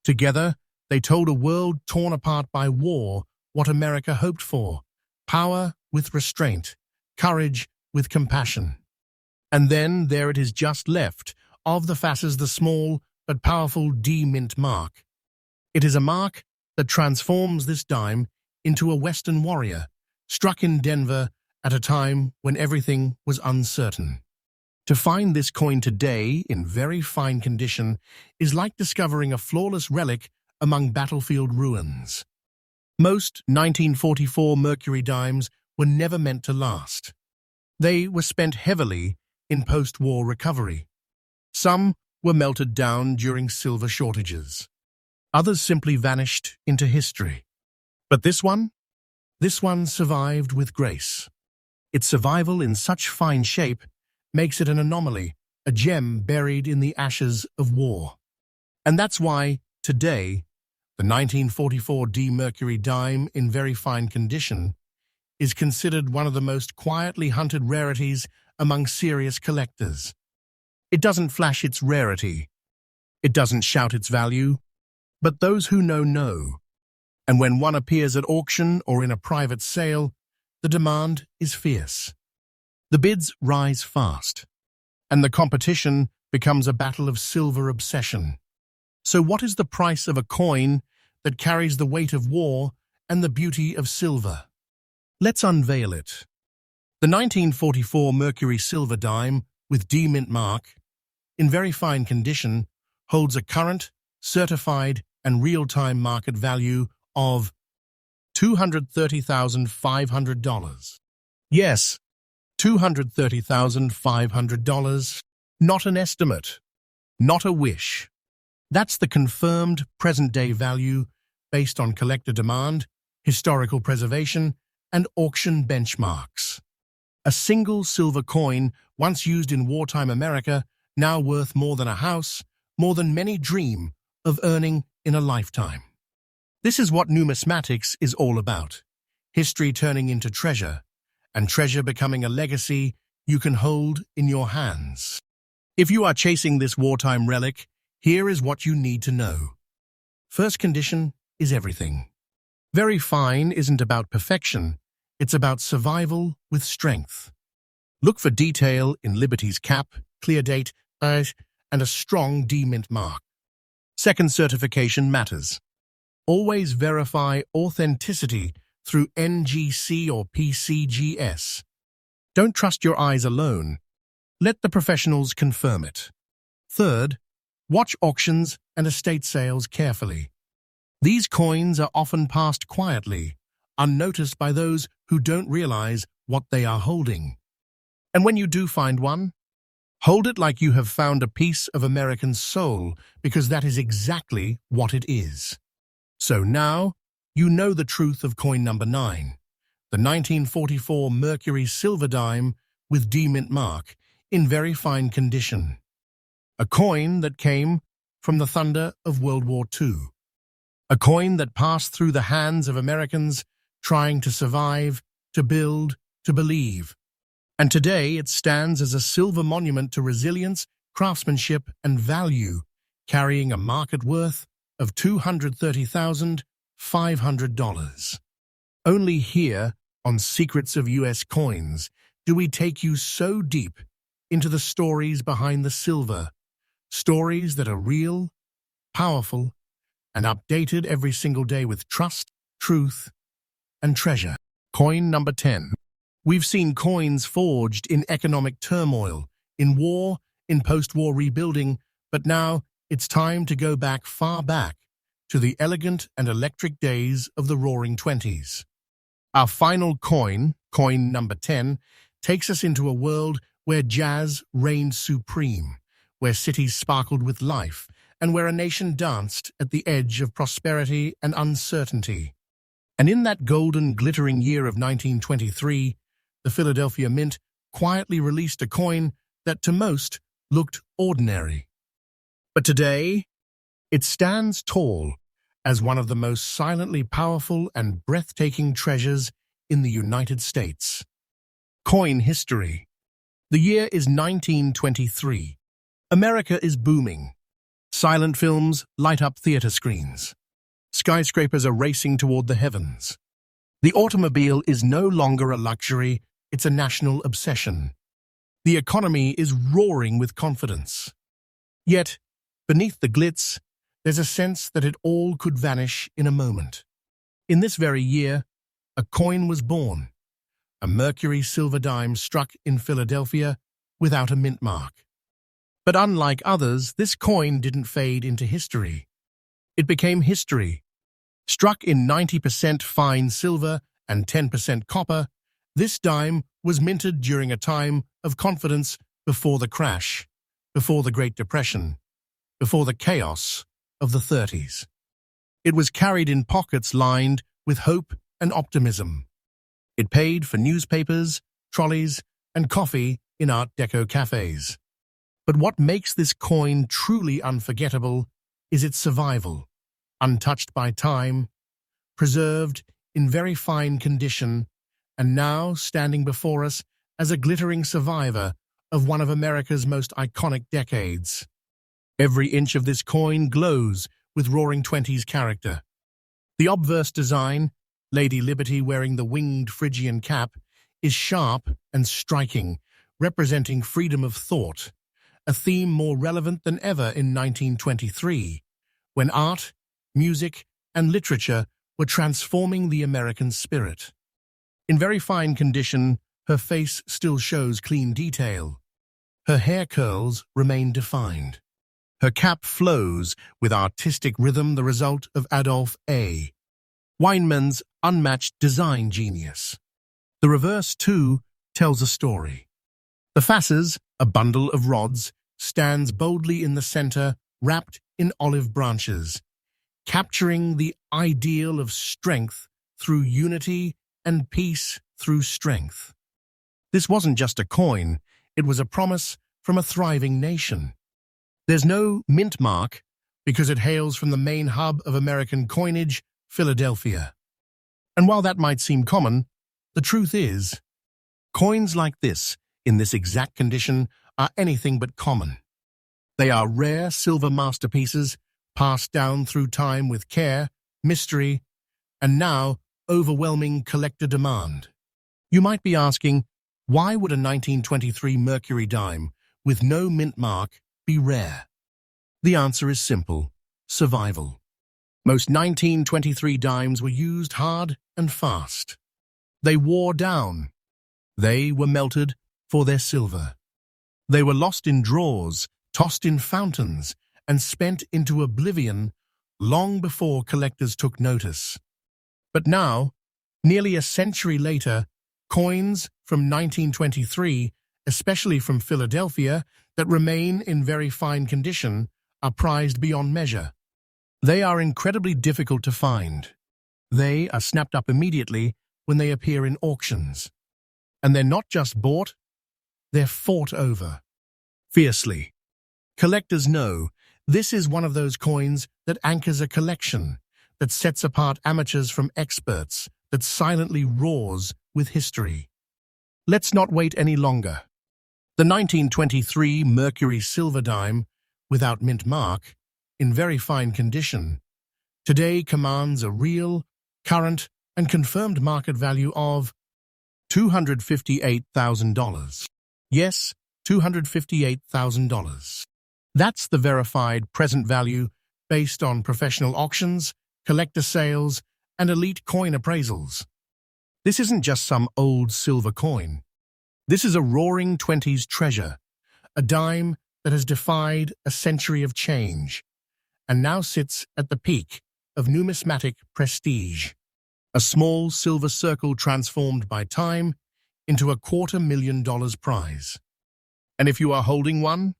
Together, they told a world torn apart by war what America hoped for: power with restraint, courage with compassion. And then there it is just left, of the fasces the small but powerful D mint mark. It is a mark that transforms this dime into a Western warrior, struck in Denver at a time when everything was uncertain. To find this coin today in very fine condition is like discovering a flawless relic among battlefield ruins. Most 1944 Mercury dimes were never meant to last. They were spent heavily in post-war recovery. Some were melted down during silver shortages. Others simply vanished into history. But this one? This one survived with grace. Its survival in such fine shape makes it an anomaly, a gem buried in the ashes of war. And that's why, today, the 1944 D Mercury dime in very fine condition is considered one of the most quietly hunted rarities among serious collectors. It doesn't flash its rarity. It doesn't shout its value. But those who know. And when one appears at auction or in a private sale, the demand is fierce. The bids rise fast, and the competition becomes a battle of silver obsession. So what is the price of a coin that carries the weight of war and the beauty of silver? Let's unveil it. The 1944 Mercury silver dime with D mint mark, in very fine condition, holds a current, certified, and real-time market value of $230,500. Yes, $230,500. Not an estimate, not a wish. That's the confirmed present-day value based on collector demand, historical preservation, and auction benchmarks. A single silver coin, once used in wartime America, now worth more than a house, more than many dream of earning in a lifetime. This is what numismatics is all about. History turning into treasure, and treasure becoming a legacy you can hold in your hands. If you are chasing this wartime relic, here is what you need to know. First condition is everything. Very fine isn't about perfection, it's about survival with strength. Look for detail in Liberty's cap, clear date, and a strong D mint mark. Second certification matters. Always verify authenticity through NGC or PCGS. Don't trust your eyes alone. Let the professionals confirm it. Third, watch auctions and estate sales carefully. These coins are often passed quietly, unnoticed by those who don't realize what they are holding. And when you do find one, hold it like you have found a piece of American soul, because that is exactly what it is. So now, you know the truth of coin number 9, the 1944 Mercury silver dime with D mint mark in very fine condition. A coin that came from the thunder of World War II. A coin that passed through the hands of Americans trying to survive, to build, to believe. And today it stands as a silver monument to resilience, craftsmanship, and value, carrying a market worth of $230,500. Only here, on Secrets of U.S. Coins, do we take you so deep into the stories behind the silver, stories that are real, powerful, and updated every single day with trust, truth, and treasure. Coin number 10. We've seen coins forged in economic turmoil, in war, in post-war rebuilding, but now it's time to go back, far back, to the elegant and electric days of the Roaring Twenties. Our final coin, coin number 10, takes us into a world where jazz reigned supreme, where cities sparkled with life, and where a nation danced at the edge of prosperity and uncertainty. And in that golden, glittering year of 1923, the Philadelphia Mint quietly released a coin that to most looked ordinary. But today, it stands tall as one of the most silently powerful and breathtaking treasures in the United States. Coin history. The year is 1923. America is booming. Silent films light up theater screens. Skyscrapers are racing toward the heavens. The automobile is no longer a luxury, it's a national obsession. The economy is roaring with confidence. Yet, beneath the glitz, there's a sense that it all could vanish in a moment. In this very year, a coin was born. A Mercury silver dime struck in Philadelphia without a mint mark. But unlike others, this coin didn't fade into history. It became history. Struck in 90% fine silver and 10% copper, this dime was minted during a time of confidence before the crash, before the Great Depression, before the chaos of the 30s. It was carried in pockets lined with hope and optimism. It paid for newspapers, trolleys, and coffee in Art Deco cafes. But what makes this coin truly unforgettable is its survival, untouched by time, preserved in very fine condition, and now standing before us as a glittering survivor of one of America's most iconic decades. Every inch of this coin glows with Roaring Twenties character. The obverse design, Lady Liberty wearing the winged Phrygian cap, is sharp and striking, representing freedom of thought, a theme more relevant than ever in 1923, when art, music, and literature were transforming the American spirit. In very fine condition, her face still shows clean detail. Her hair curls remain defined. Her cap flows with artistic rhythm, the result of Adolph A. Weinman's unmatched design genius. The reverse, too, tells a story. The fasces, a bundle of rods, stands boldly in the center, wrapped in olive branches, capturing the ideal of strength through unity and peace through strength. This wasn't just a coin, it was a promise from a thriving nation. There's no mint mark because it hails from the main hub of American coinage, Philadelphia. And while that might seem common, the truth is, coins like this, in this exact condition, are anything but common. They are rare silver masterpieces passed down through time with care, mystery, and now overwhelming collector demand. You might be asking, why would a 1923 Mercury dime with no mint mark be rare? The answer is simple: survival. Most 1923 dimes were used hard and fast. They wore down. They were melted for their silver. They were lost in drawers, tossed in fountains, and spent into oblivion long before collectors took notice. But now, nearly a century later, coins from 1923, especially from Philadelphia, that remain in very fine condition, are prized beyond measure. They are incredibly difficult to find. They are snapped up immediately when they appear in auctions. And they're not just bought, they're fought over. Fiercely. Collectors know this is one of those coins that anchors a collection, that sets apart amateurs from experts, that silently roars with history. Let's not wait any longer. The 1923 Mercury silver dime, without mint mark, in very fine condition, today commands a real, current, and confirmed market value of $258,000. Yes, $258,000. That's the verified present value based on professional auctions, collector sales, and elite coin appraisals. This isn't just some old silver coin. This is a Roaring Twenties treasure, a dime that has defied a century of change, and now sits at the peak of numismatic prestige. A small silver circle transformed by time into a $250,000 prize. And if you are holding one,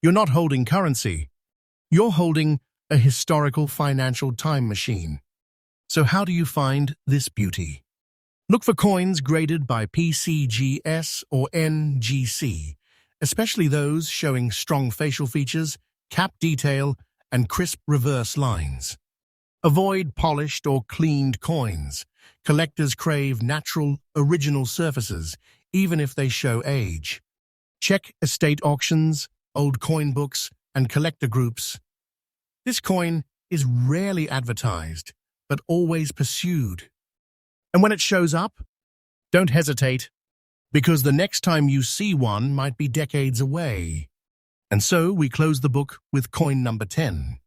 you're not holding currency. You're holding a historical financial time machine. So how do you find this beauty? Look for coins graded by PCGS or NGC, especially those showing strong facial features, cap detail, and crisp reverse lines. Avoid polished or cleaned coins. Collectors crave natural, original surfaces, even if they show age. Check estate auctions, old coin books, and collector groups. This coin is rarely advertised, but always pursued. And when it shows up, don't hesitate, because the next time you see one might be decades away. And so we close the book with coin number 10,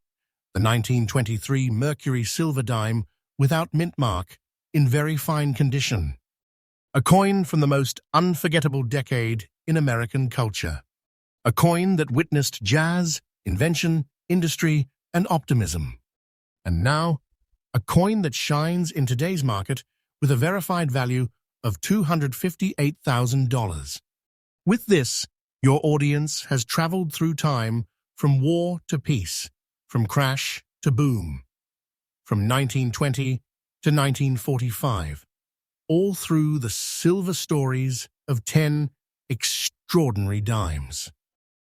the 1923 Mercury silver dime without mint mark, in very fine condition. A coin from the most unforgettable decade in American culture. A coin that witnessed jazz, invention, industry, and optimism. And now, a coin that shines in today's market with a verified value of $258,000. With this, your audience has traveled through time from war to peace, from crash to boom, from 1920 to 1945, all through the silver stories of 10 extraordinary dimes.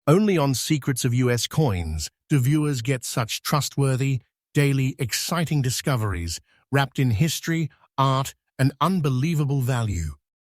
Only on Secrets of US Coins do viewers get such trustworthy, daily, exciting discoveries wrapped in history, art, and unbelievable value.